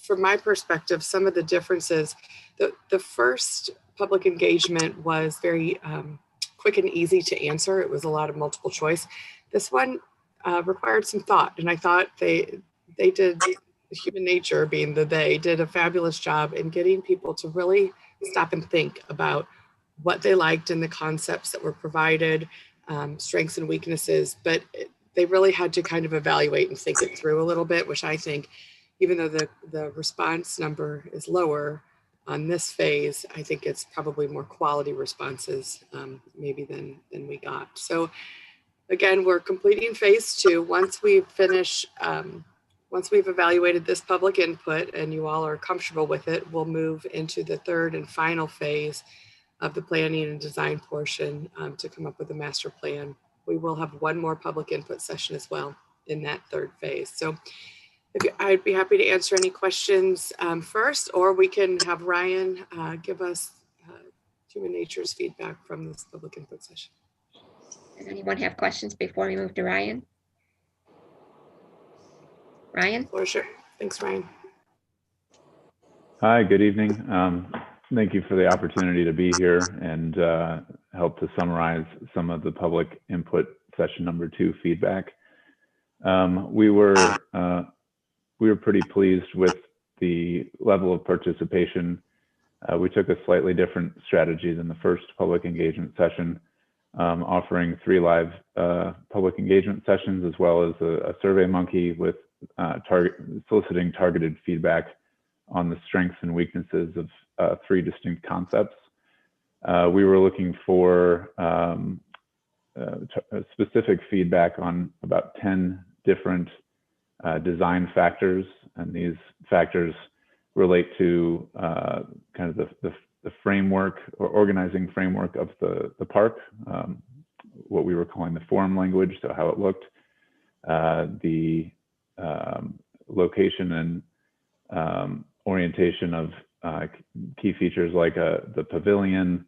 from my perspective, some of the differences, the first public engagement was very quick and easy to answer. It was a lot of multiple choice. This one required some thought, and I thought they did, Human Nature being they did a fabulous job in getting people to really stop and think about what they liked in the concepts that were provided, strengths and weaknesses, but they really had to kind of evaluate and think it through a little bit, which I think, even though the response number is lower on this phase, I think it's probably more quality responses maybe than we got. So again, we're completing phase 2. Once we finish, once we've evaluated this public input and you all are comfortable with it, we'll move into the 3rd and final phase of the planning and design portion to come up with a master plan. We will have one more public input session as well in that 3rd phase. So I'd be happy to answer any questions first, or we can have Ryan give us Human Nature's feedback from this public input session. Does anyone have questions before we move to Ryan? Ryan? For sure. Thanks, Ryan. Hi, good evening. Thank you for the opportunity to be here and help to summarize some of the public input session number 2 feedback. We were pretty pleased with the level of participation. We took a slightly different strategy than the first public engagement session, offering 3 live public engagement sessions, as well as a survey monkey with soliciting targeted feedback on the strengths and weaknesses of 3 distinct concepts. We were looking for specific feedback on about 10 different design factors, and these factors relate to kind of the framework or organizing framework of the park, what we were calling the form language, so how it looked, the location and orientation of key features like the pavilion.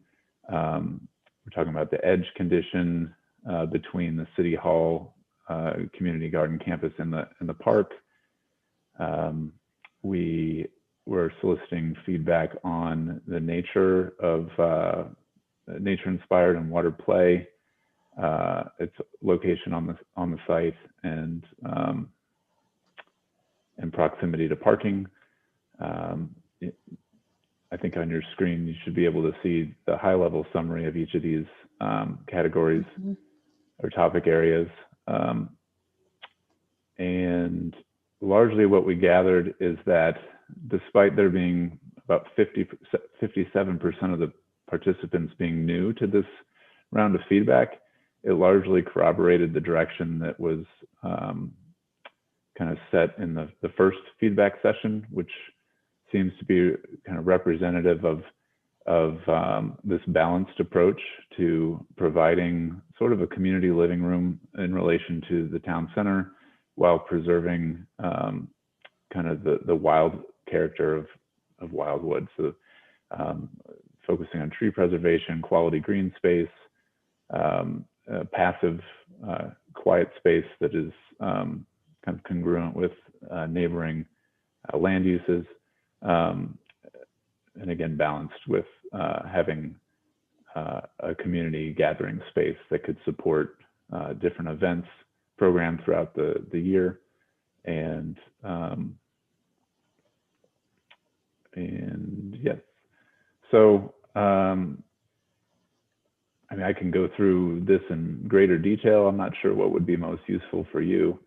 We're talking about the edge condition between the City Hall community garden campus and the park. We were soliciting feedback on the nature of nature-inspired and water play, its location on the site, and proximity to parking. I think on your screen you should be able to see the high-level summary of each of these categories or topic areas. And largely what we gathered is that despite there being about 57% of the participants being new to this round of feedback, it largely corroborated the direction that was kind of set in the first feedback session, which seems to be kind of representative of of this balanced approach to providing sort of a community living room in relation to the town center while preserving kind of the wild character of Wildwood. So focusing on tree preservation, quality green space, passive quiet space that is kind of congruent with neighboring land uses, and again balanced with having a community gathering space that could support different events programmed throughout the year, and yes. So I mean, I can go through this in greater detail. I'm not sure what would be most useful for you.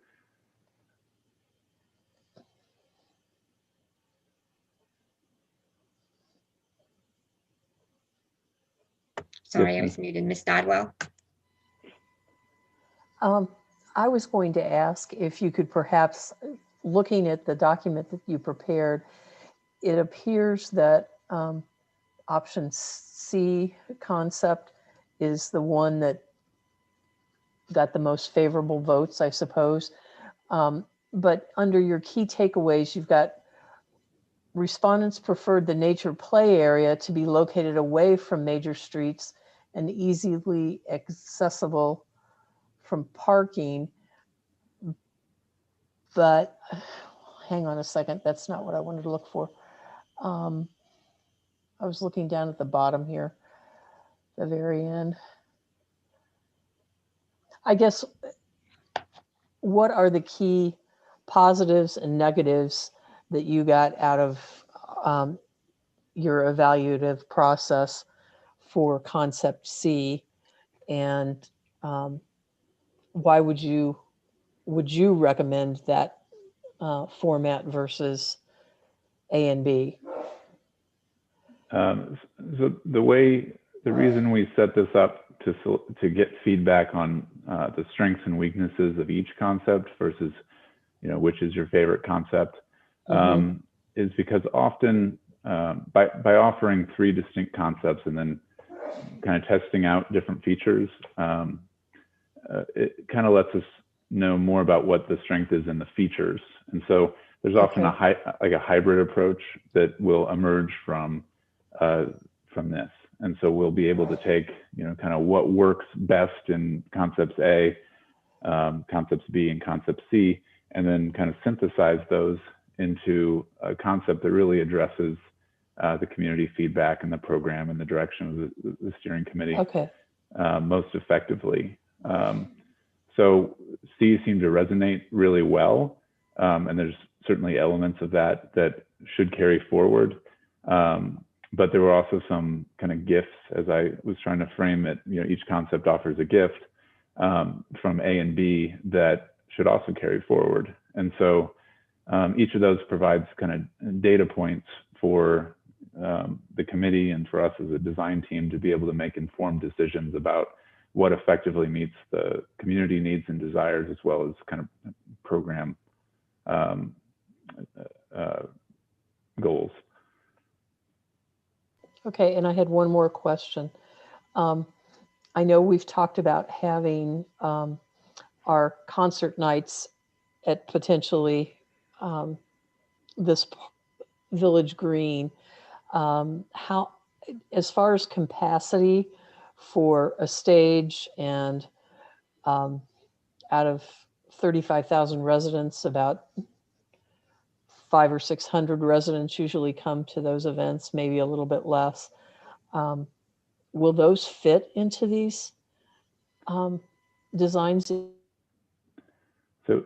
Sorry, Yes, I was muted. Ms. Dodwell? I was going to ask if you could perhaps, looking at the document that you prepared, it appears that option C concept is the one that got the most favorable votes, I suppose. But under your key takeaways, you've got respondents preferred the nature play area to be located away from major streets and easily accessible from parking. But hang on a second, that's not what I wanted to look for. I was looking down at the bottom here, the very end. I guess, what are the key positives and negatives that you got out of your evaluative process for concept C, and why would you recommend that format versus A and B? So the reason we set this up to get feedback on the strengths and weaknesses of each concept versus, which is your favorite concept, is because often by offering 3 distinct concepts and then kind of testing out different features, it kind of lets us know more about what the strength is in the features. And so there's often a hybrid approach that will emerge from this. And so we'll be able to take, kind of what works best in concepts A, concepts B, and concept C, and then kind of synthesize those into a concept that really addresses the community feedback and the program and the direction of the steering committee most effectively. So C seemed to resonate really well, and there's certainly elements of that should carry forward. But there were also some kind of gifts, as I was trying to frame it. Each concept offers a gift from A and B that should also carry forward. And so each of those provides kind of data points for the committee and for us as a design team to be able to make informed decisions about what effectively meets the community needs and desires, as well as kind of program goals. Okay, and I had one more question. I know we've talked about having our concert nights at potentially this Village Green. How, as far as capacity for a stage, and out of 35,000 residents, about 500 or 600 residents usually come to those events, maybe a little bit less. Will those fit into these designs? So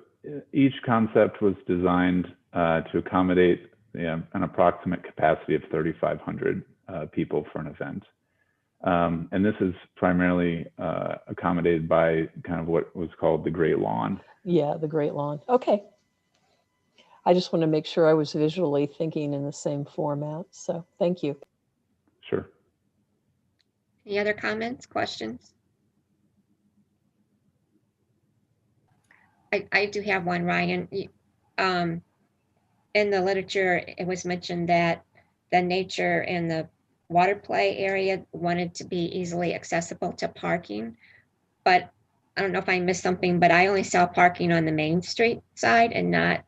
each concept was designed to accommodate an approximate capacity of 3,500 people for an event. And this is primarily accommodated by kind of what was called the Great Lawn. Yeah, the Great Lawn. Okay. I just want to make sure I was visually thinking in the same format. So thank you. Sure. Any other comments, questions? I do have one, Ryan. In the literature, it was mentioned that the nature and the water play area wanted to be easily accessible to parking. But I don't know if I missed something, but I only saw parking on the Main Street side and not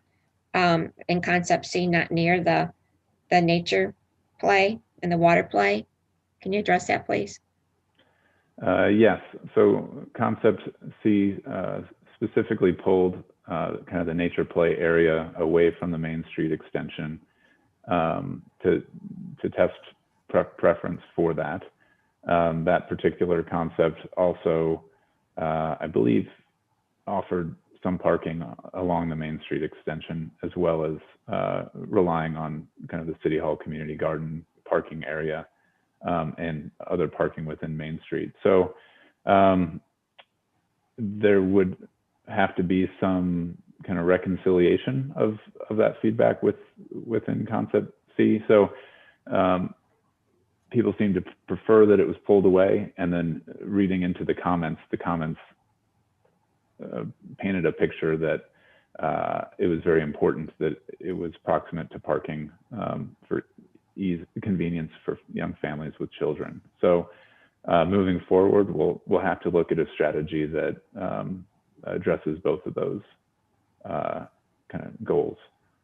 in concept C, not near the nature play and the water play. Can you address that, please? Yes. So concept C specifically pulled kind of the nature play area away from the Main Street extension to test preference for that. That particular concept also, I believe, offered some parking along the Main Street extension, as well as relying on kind of the City Hall Community Garden parking area and other parking within Main Street. So there would have to be some kind of reconciliation of that feedback within concept C. So people seem to prefer that it was pulled away, and then reading into the comments painted a picture that it was very important that it was proximate to parking for ease, convenience for young families with children. So moving forward, we'll have to look at a strategy that addresses both of those kind of goals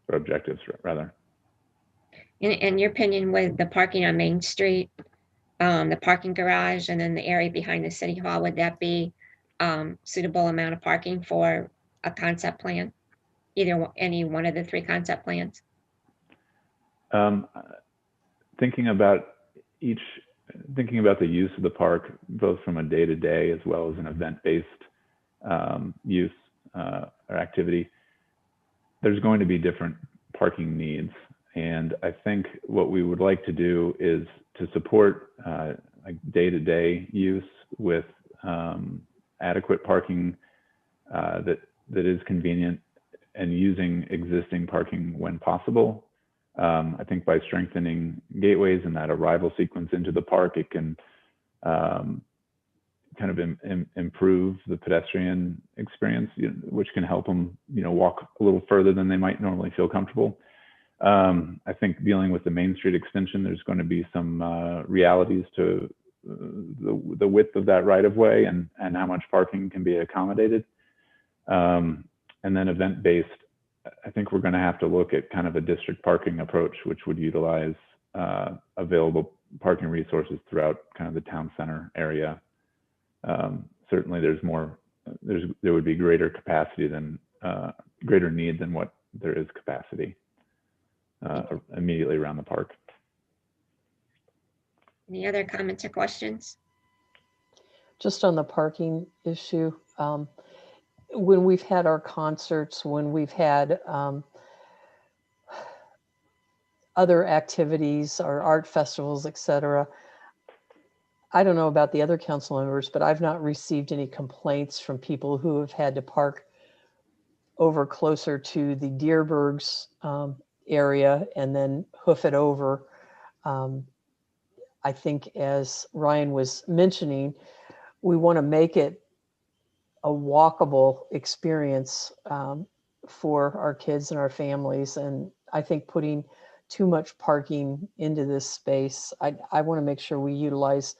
or objectives, rather. In your opinion, with the parking on Main Street, the parking garage, and then the area behind the City Hall, would that be suitable amount of parking for a concept plan? Any one of the three concept plans? Thinking about the use of the park, both from a day-to-day as well as an event-based use or activity, there's going to be different parking needs. And I think what we would like to do is to support like day-to-day use with adequate parking that is convenient and using existing parking when possible. I think by strengthening gateways and that arrival sequence into the park, it can kind of improve the pedestrian experience, which can help them, walk a little further than they might normally feel comfortable. I think dealing with the Main Street extension, there's going to be some realities to the width of that right of way and how much parking can be accommodated. And then event-based, I think we're going to have to look at kind of a district parking approach, which would utilize available parking resources throughout kind of the town center area. Certainly there would be greater capacity than greater need than what there is capacity immediately around the park. Any other comments or questions? Just on the parking issue, when we've had our concerts, when we've had other activities or art festivals, etc., I don't know about the other council members, but I've not received any complaints from people who have had to park over closer to the Deerbergs area and then hoof it over. I think, as Ryan was mentioning, we want to make it a walkable experience for our kids and our families. And I think putting too much parking into this space, I want to make sure we utilize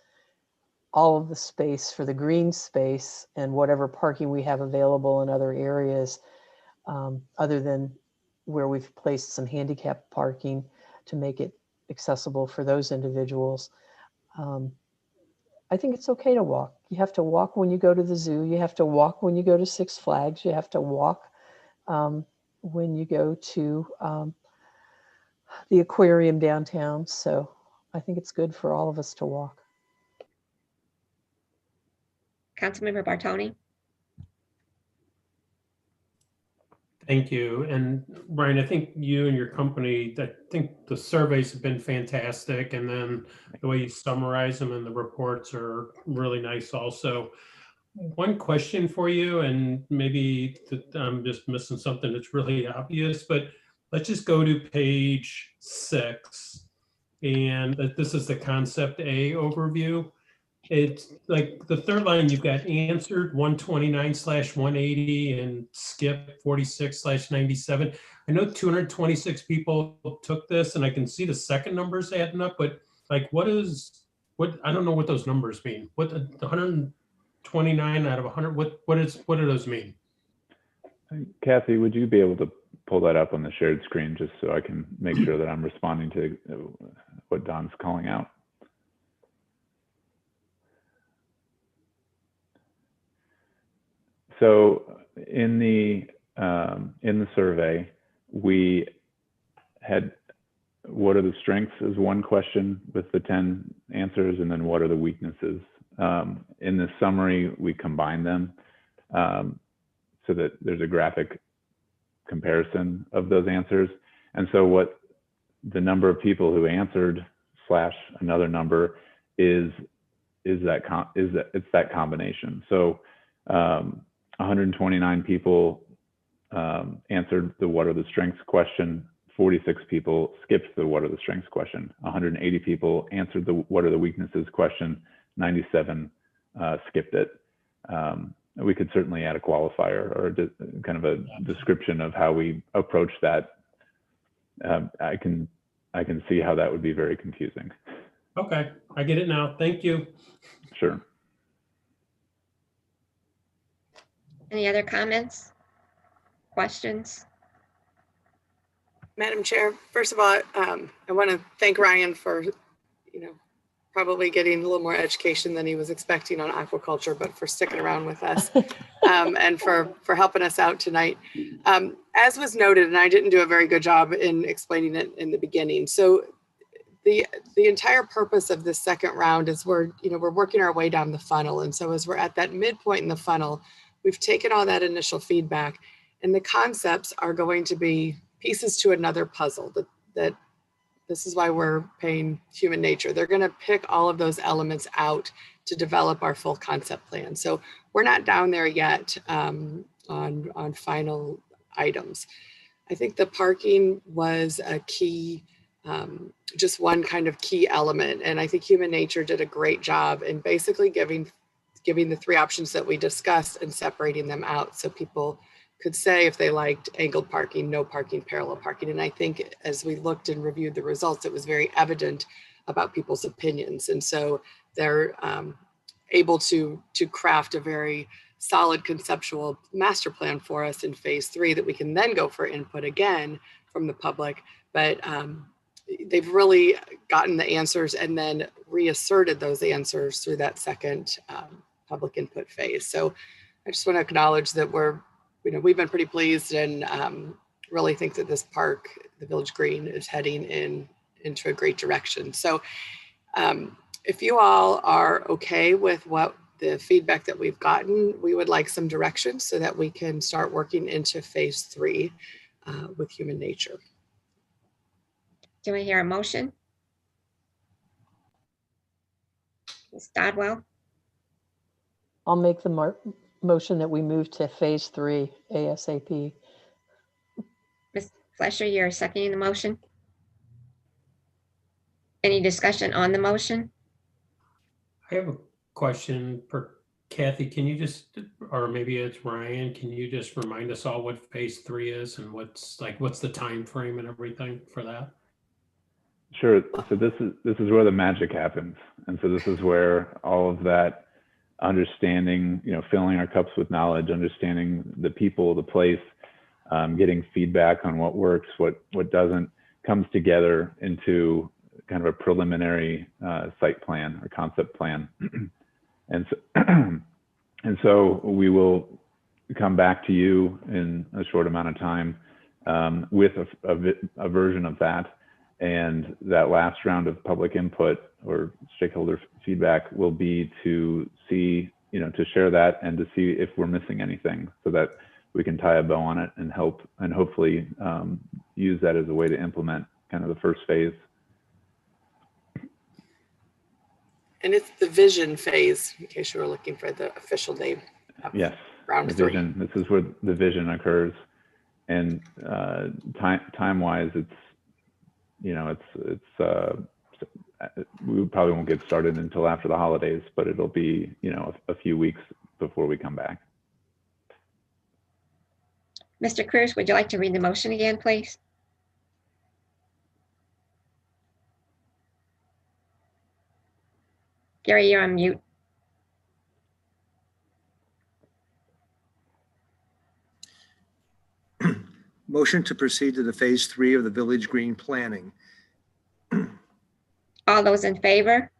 all of the space for the green space and whatever parking we have available in other areas, other than where we've placed some handicap parking to make it accessible for those individuals. I think it's okay to walk. You have to walk when you go to the zoo. You have to walk when you go to Six Flags. You have to walk when you go to the aquarium downtown. So I think it's good for all of us to walk. Councilmember Bartoni? Thank you. And Brian, I think you and your company, I think the surveys have been fantastic. And then the way you summarize them and the reports are really nice also. One question for you, and maybe I'm just missing something that's really obvious, but let's just go to page 6. And this is the concept A overview. It's like the third line, you've got answered 129/180 and skip 46/97. I know 226 people took this, and I can see the second numbers adding up, but like, what, I don't know what those numbers mean. What the 129 out of 100, what do those mean? Kathy, would you be able to pull that up on the shared screen just so I can make sure that I'm responding to what Don's calling out? So in the survey, we had what are the strengths as one question with the 10 answers, and then what are the weaknesses. In the summary, we combine them so that there's a graphic comparison of those answers. And so what the number of people who answered / another number is that combination. So 129 people answered the what are the strengths question. 46 people skipped the what are the strengths question. 180 people answered the what are the weaknesses question. 97 skipped it. We could certainly add a qualifier or kind of a description of how we approach that. I can see how that would be very confusing. Okay, I get it now. Thank you. Sure. Any other comments? Questions? Madam Chair, first of all, I want to thank Ryan for, probably getting a little more education than he was expecting on aquaculture, but for sticking around with us and for helping us out tonight. As was noted, and I didn't do a very good job in explaining it in the beginning. So the entire purpose of this second round is we're working our way down the funnel. And so as we're at that midpoint in the funnel, we've taken all that initial feedback, and the concepts are going to be pieces to another puzzle. That this is why we're paying human nature. They're going to pick all of those elements out to develop our full concept plan. So we're not down there yet on final items. I think the parking was a key, just one kind of key element. And I think human nature did a great job in basically giving the three options that we discussed and separating them out so people could say if they liked angled parking, no parking, parallel parking. And I think as we looked and reviewed the results, it was very evident about people's opinions. And so they're able to craft a very solid conceptual master plan for us in phase 3 that we can then go for input again from the public. But they've really gotten the answers and then reasserted those answers through that second public input phase. So I just want to acknowledge that we've been pretty pleased and really think that this park, the Village Green, is heading into a great direction. So if you all are okay with what the feedback that we've gotten, we would like some direction so that we can start working into phase 3 with human nature. Do I hear a motion? Ms. Dodwell? I'll make the motion that we move to phase 3 ASAP. Ms. Fleischer, you're seconding the motion? Any discussion on the motion? I have a question for Kathy. Can you just, or maybe it's Ryan, can you just remind us all what phase 3 is and what's the time frame and everything for that? Sure. So this is where the magic happens. And so this is where all of that understanding, filling our cups with knowledge, understanding the people, the place, getting feedback on what works, what doesn't, comes together into kind of a preliminary site plan or concept plan. And so we will come back to you in a short amount of time with a version of that. And that last round of public input or stakeholder feedback will be to see, to share that and to see if we're missing anything so that we can tie a bow on it and hopefully use that as a way to implement kind of the first phase. And it's the vision phase, in case you were looking for the official name. Yes, round the 3. vision. This is where the vision occurs. And time-wise, we probably won't get started until after the holidays, but it'll be, a few weeks before we come back. Mr. Cruz, would you like to read the motion again, please? Gary, you're on mute. Motion to proceed to the phase 3 of the Village Green planning. All those in favor?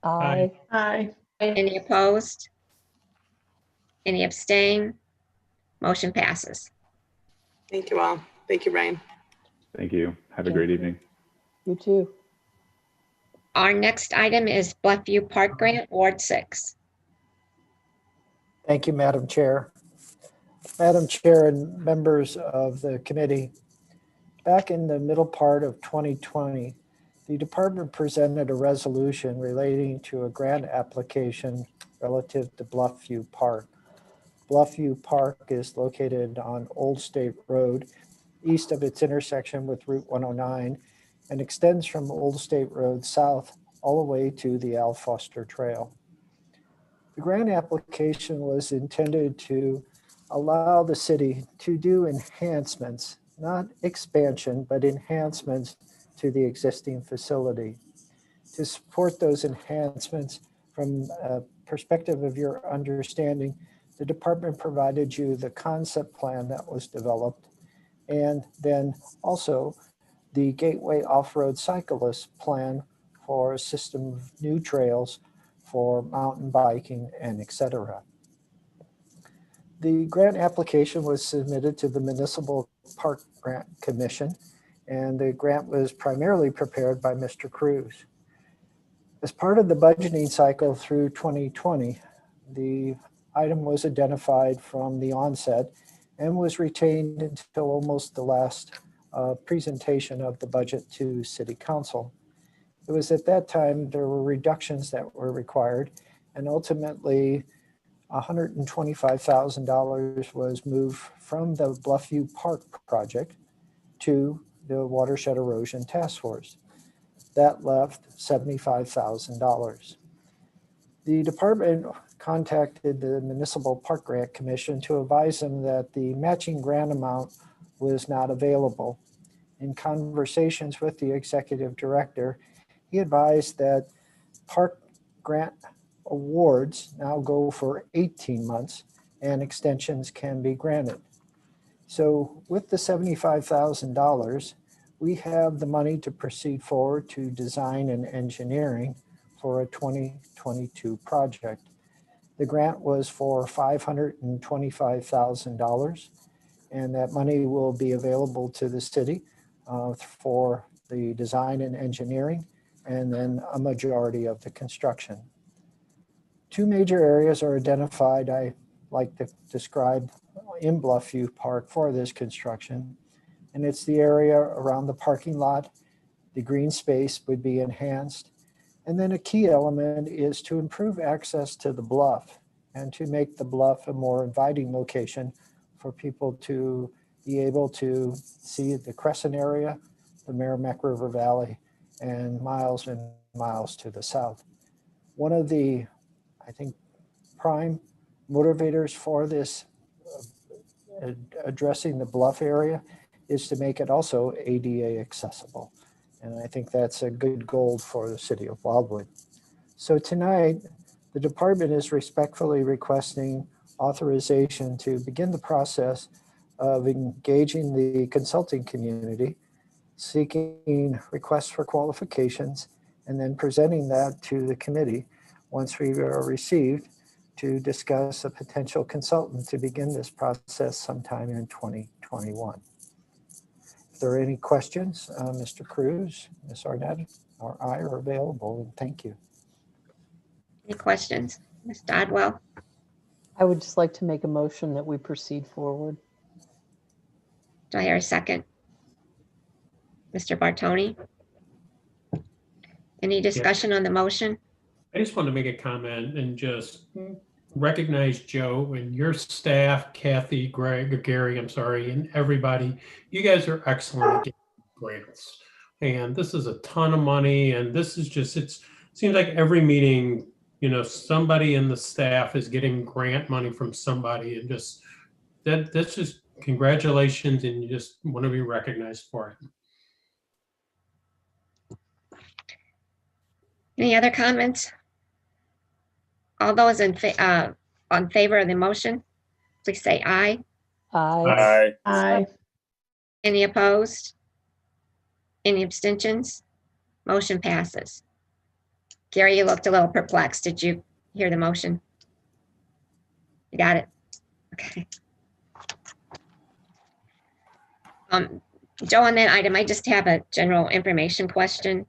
Aye. Aye. Any opposed? Any abstain? Motion passes. Thank you all. Thank you, Ryan. Thank you. Have a great evening. You too. Our next item is Bluffview Park Grant, Ward 6. Thank you, Madam Chair. Madam Chair and members of the committee, back in the middle part of 2020, the department presented a resolution relating to a grant application relative to Bluffview Park. Bluffview Park is located on Old State Road, east of its intersection with Route 109, and extends from Old State Road south all the way to the Al Foster Trail. The grant application was intended to allow the city to do enhancements, not expansion, but enhancements to the existing facility. To support those enhancements from a perspective of your understanding, the department provided you the concept plan that was developed, and then also the Gateway Off-Road Cyclist Plan for a system of new trails for mountain biking and etc. The grant application was submitted to the Municipal Park Grant Commission, and the grant was primarily prepared by Mr. Cruz. As part of the budgeting cycle through 2020, the item was identified from the onset and was retained until almost the last presentation of the budget to City Council. It was at that time there were reductions that were required, and ultimately $125,000 was moved from the Bluffview Park project to the Watershed Erosion Task Force. That left $75,000. The department contacted the Municipal Park Grant Commission to advise them that the matching grant amount was not available. In conversations with the executive director, he advised that park grant awards now go for 18 months and extensions can be granted. So with the $75,000, we have the money to proceed forward to design and engineering for a 2022 project. The grant was for $525,000, and that money will be available to the city for the design and engineering, and then a majority of the construction. Two major areas are identified I like to describe in Bluffview Park for this construction, and it's the area around the parking lot. The green space would be enhanced, and then a key element is to improve access to the bluff and to make the bluff a more inviting location for people to be able to see the Crescent area, the Merrimack River Valley, and miles to the south. One of the, I think, prime motivators for this addressing the bluff area is to make it also ADA accessible. And I think that's a good goal for the city of Wildwood. So tonight, the department is respectfully requesting authorization to begin the process of engaging the consulting community, seeking requests for qualifications, and then presenting that to the committee once we are received to discuss a potential consultant to begin this process sometime in 2021. If there are any questions, Mr. Cruz, Ms. Arnett, or I are available, and thank you. Any questions? Ms. Dodwell? I would just like to make a motion that we proceed forward. Do I hear a second? Mr. Bartoni? Any discussion on the motion? I just want to make a comment and just recognize Joe and your staff, Kathy, Greg, Gary, I'm sorry, and everybody. You guys are excellent at getting grants. And this is a ton of money. And this is just, it seems like every meeting, you know, somebody in the staff is getting grant money from somebody, and just that's just congratulations, and you just want to be recognized for it. Any other comments? All those on favor of the motion, please say aye. Aye. Aye. Any opposed? Any abstentions? Motion passes. Gary, you looked a little perplexed. Did you hear the motion? You got it? Okay. Joe, on that item, I just have a general information question.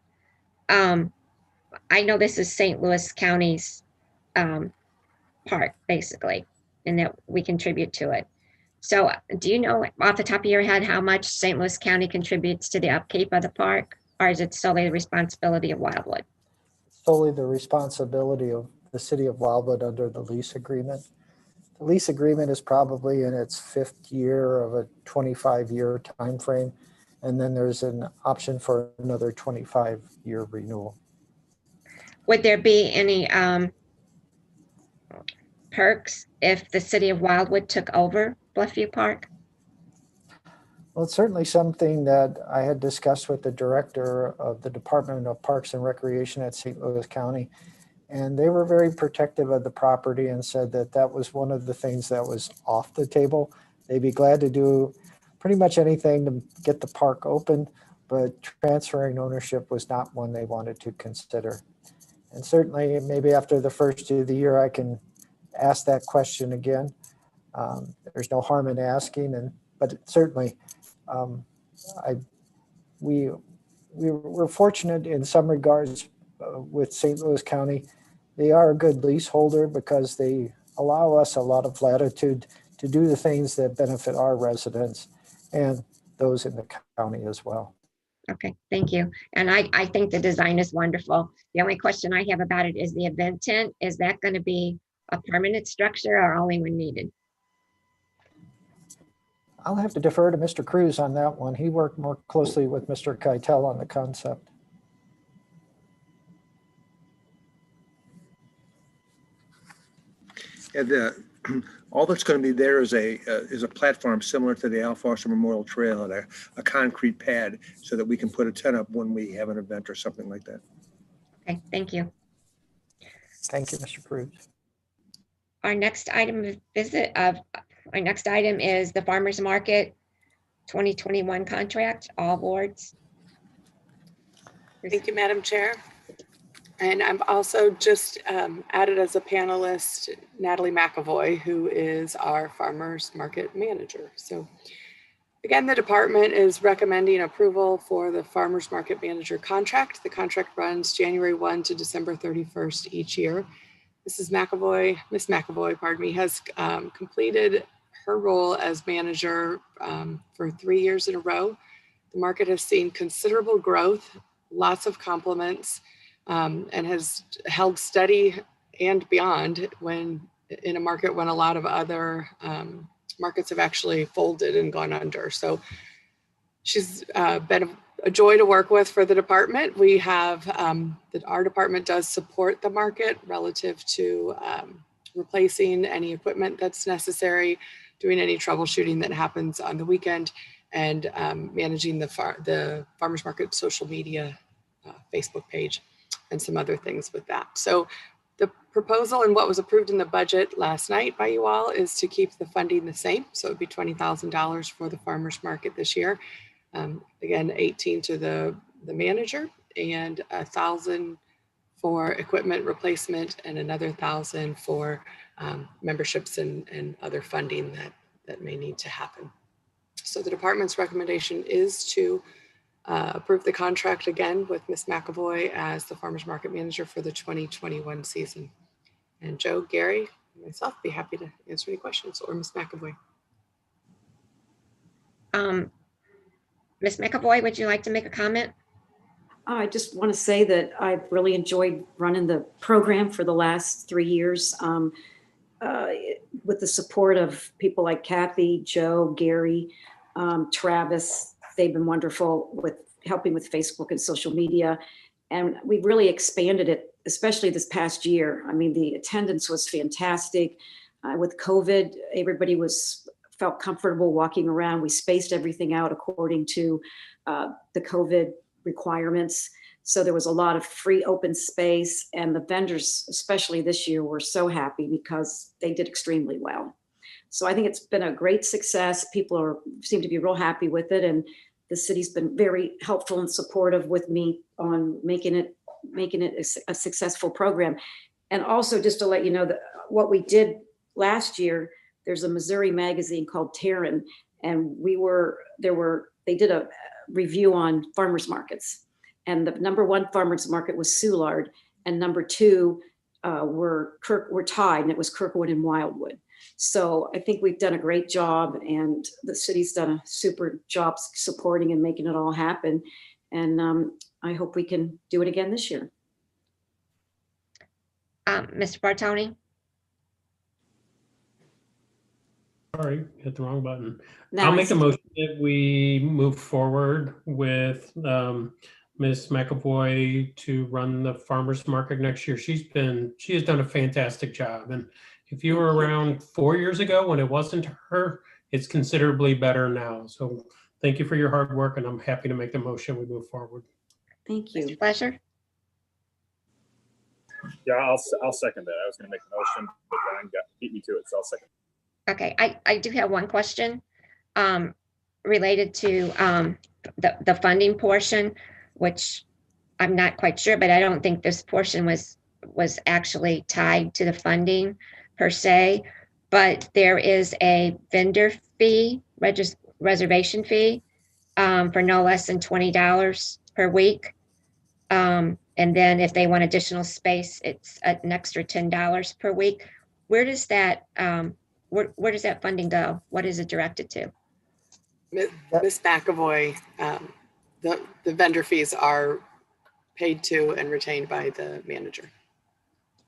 I know this is St. Louis County's park, basically, and that we contribute to it. So do you know off the top of your head how much St. Louis County contributes to the upkeep of the park? Or is it solely the responsibility of Wildwood? Solely the responsibility of the city of Wildwood under the lease agreement. The lease agreement is probably in its 5th year of a 25-year time frame, and then there's an option for another 25-year renewal. Would there be any perks if the city of Wildwood took over Bluffview Park? Well, it's certainly something that I had discussed with the director of the Department of Parks and Recreation at St. Louis County, and they were very protective of the property and said that that was one of the things that was off the table. They'd be glad to do pretty much anything to get the park open, but transferring ownership was not one they wanted to consider. And certainly, maybe after the first of the year, I can ask that question again. There's no harm in asking, but certainly, we're fortunate in some regards with St. Louis County. They are a good leaseholder because they allow us a lot of latitude to do the things that benefit our residents and those in the county as well. Okay, thank you. And I think the design is wonderful. The only question I have about it is the event tent. Is that going to be a permanent structure or only when needed? I'll have to defer to Mr. Cruz on that one. He worked more closely with Mr. Keitel on the concept. And all that's going to be there is a platform similar to the Al Foster Memorial Trail and a concrete pad so that we can put a tent up when we have an event or something like that. Okay, thank you. Thank you, Mr. Cruz. Our next item is the Farmers Market 2021 contract, all boards. Thank you, Madam Chair. And I'm also just added as a panelist, Natalie McAvoy, who is our Farmers Market Manager. So again, the department is recommending approval for the Farmers Market Manager contract. The contract runs January 1 to December 31st each year. Miss McAvoy, pardon me, has completed her role as manager for 3 years in a row. The market has seen considerable growth, lots of compliments, and has held steady and beyond when in a market when a lot of other markets have actually folded and gone under. So she's been a joy to work with for the department. We have our department does support the market relative to replacing any equipment that's necessary, doing any troubleshooting that happens on the weekend, and managing the farmers market social media Facebook page and some other things with that. So the proposal and what was approved in the budget last night by you all is to keep the funding the same. So it would be $20,000 for the farmers market this year. Again, 18 to the manager and 1,000 for equipment replacement and another 1,000 for memberships and other funding that may need to happen. So the department's recommendation is to approve the contract again with Ms. McAvoy as the farmers market manager for the 2021 season. And Joe, Gary, and myself be happy to answer any questions, or Ms. McAvoy. Ms. McAvoy, would you like to make a comment? I just want to say that I've really enjoyed running the program for the last 3 years with the support of people like Kathy, Joe, Gary, Travis. They've been wonderful with helping with Facebook and social media. And we've really expanded it, especially this past year. I mean, the attendance was fantastic. With COVID, everybody felt comfortable walking around. We spaced everything out according to the COVID requirements. So there was a lot of free open space, and the vendors, especially this year, were so happy because they did extremely well. So I think it's been a great success. People seem to be real happy with it, and the city's been very helpful and supportive with me on making it a successful program. And also, just to let you know that what we did last year, there's a Missouri magazine called Terran, and they did a review on farmers markets, and the #1 farmers market was Soulard, and #2 were tied, and it was Kirkwood and Wildwood. So I think we've done a great job, and the city's done a super job supporting and making it all happen. And I hope we can do it again this year. Mr. Bartoni? Sorry, hit the wrong button. Now I'll I make a see. motion that we move forward with Ms. McAvoy to run the farmer's market next year. She has done a fantastic job. And if you were around 4 years ago when it wasn't her, it's considerably better now. So thank you for your hard work, and I'm happy to make the motion. We move forward. Thank you. Mr. Fleischer? Yeah, I'll second that. I was going to make a motion, but Brian beat me to it, so I'll second. Okay, I do have one question related to the funding portion, which I'm not quite sure, but I don't think this portion was actually tied to the funding per se, but there is a vendor fee, reservation fee for no less than $20 per week. And then if they want additional space, it's an extra $10 per week. Where does that where does that funding go? What is it directed to? Ms. McAvoy, the vendor fees are paid to and retained by the manager.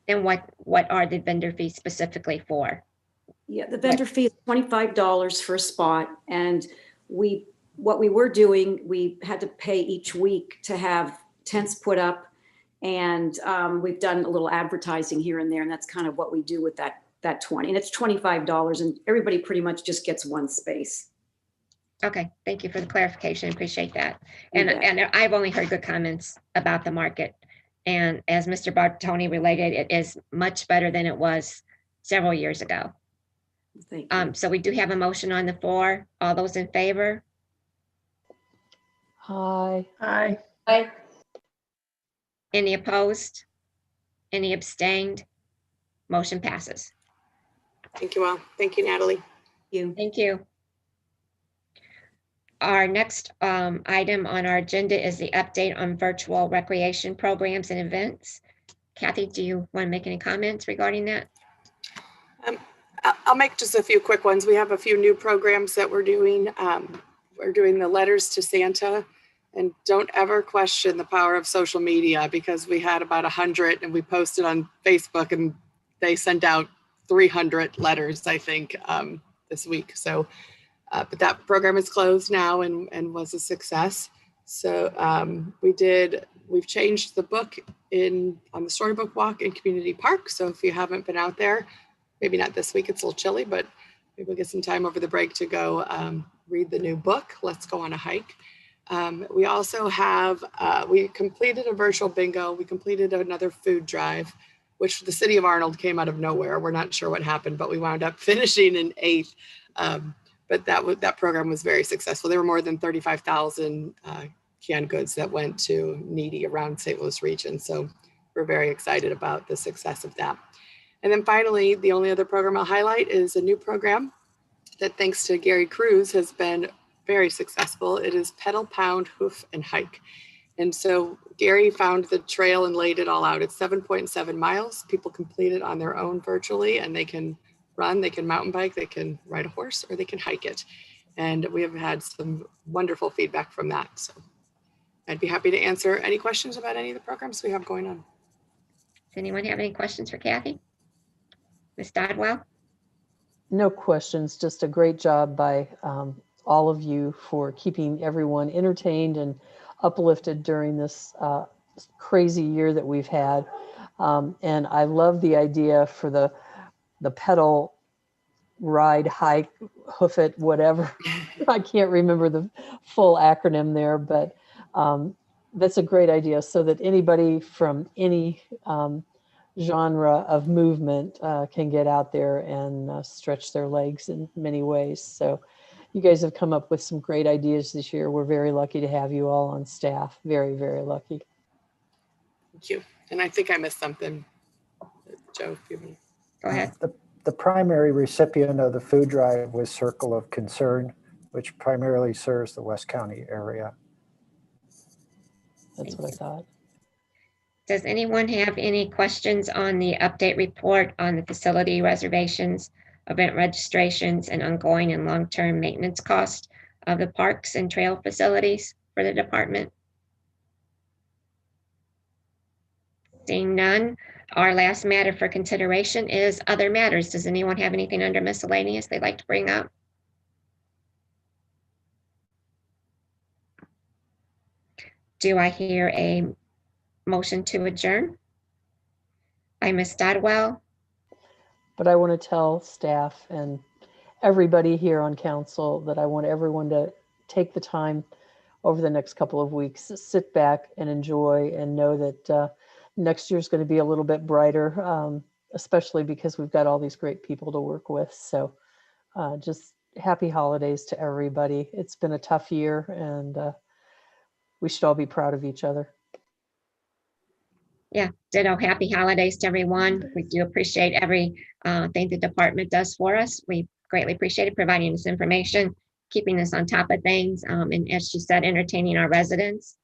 And what are the vendor fees specifically for? Yeah, the vendor fee is $25 for a spot. And what we were doing, we had to pay each week to have tents put up. And we've done a little advertising here and there. And that's kind of what we do with that 20. And it's $25, and everybody pretty much just gets one space. Okay, thank you for the clarification. Appreciate that. And I've only heard good comments about the market. And as Mr. Bartoni related, it is much better than it was several years ago. Thank you. So we do have a motion on the floor. All those in favor? Aye. Aye. Aye. Any opposed? Any abstained? Motion passes. Thank you all. Thank you, Natalie. Thank you. Our next item on our agenda is the update on virtual recreation programs and events. Kathy, do you want to make any comments regarding that? I'll make just a few quick ones. We have a few new programs that we're doing. We're doing the Letters to Santa, and don't ever question the power of social media, because we had about 100 and we posted on Facebook, and they sent out 300 letters, I think, this week. So, but that program is closed now and was a success. So we've changed the book on the Storybook Walk in Community Park. So if you haven't been out there, maybe not this week, it's a little chilly, but maybe we'll get some time over the break to go read the new book. Let's go on a hike. We also have, we completed a virtual bingo. We completed another food drive, which the city of Arnold came out of nowhere. We're not sure what happened, but we wound up finishing in 8th. But that program was very successful. There were more than 35,000 canned goods that went to needy around St. Louis region. So we're very excited about the success of that. And then finally, the only other program I'll highlight is a new program that, thanks to Gary Cruz, has been very successful. It is Pedal, Pound, Hoof, and Hike. And so Gary found the trail and laid it all out. It's 7.7 miles. People complete it on their own virtually, and they can run, they can mountain bike, they can ride a horse, or they can hike it. And we have had some wonderful feedback from that. So I'd be happy to answer any questions about any of the programs we have going on. Does anyone have any questions for Kathy? Ms. Dodwell? No questions, just a great job by all of you for keeping everyone entertained and uplifted during this crazy year that we've had. And I love the idea for the pedal, ride, hike, hoof it, whatever. I can't remember the full acronym there, but That's a great idea, so that anybody from any genre of movement can get out there and stretch their legs in many ways. So you guys have come up with some great ideas this year. We're very lucky to have you all on staff. Very, very lucky. Thank you. And I think I missed something. Joe, if you want. Go ahead. The primary recipient of the food drive was Circle of Concern, which primarily serves the West County area. That's what I thought. Does anyone have any questions on the update report on the facility reservations, event registrations, and ongoing and long-term maintenance cost of the parks and trail facilities for the department? Seeing none, our last matter for consideration is other matters. Does anyone have anything under miscellaneous they'd like to bring up? Do I hear a motion to adjourn by Ms. Stadwell? But I want to tell staff and everybody here on council that I want everyone to take the time over the next couple of weeks, sit back and enjoy and know that next year's going to be a little bit brighter, especially because we've got all these great people to work with. So just happy holidays to everybody. It's been a tough year, and we should all be proud of each other. Yeah, ditto. Happy holidays to everyone. We do appreciate every thing the department does for us. We greatly appreciate it, providing us information, keeping us on top of things, and as she said, entertaining our residents.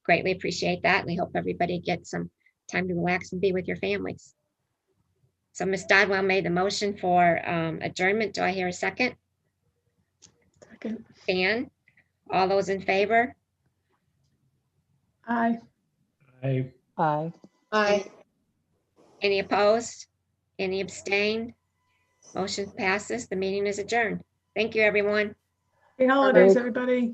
Greatly appreciate that. We hope everybody gets some time to relax and be with your families. So Ms. Dodwell made the motion for adjournment. Do I hear a second? Second. Dan, all those in favor? Aye. Aye. Aye. Any opposed? Any abstained? Motion passes. The meeting is adjourned. Thank you, everyone. Happy holidays, Merry- everybody.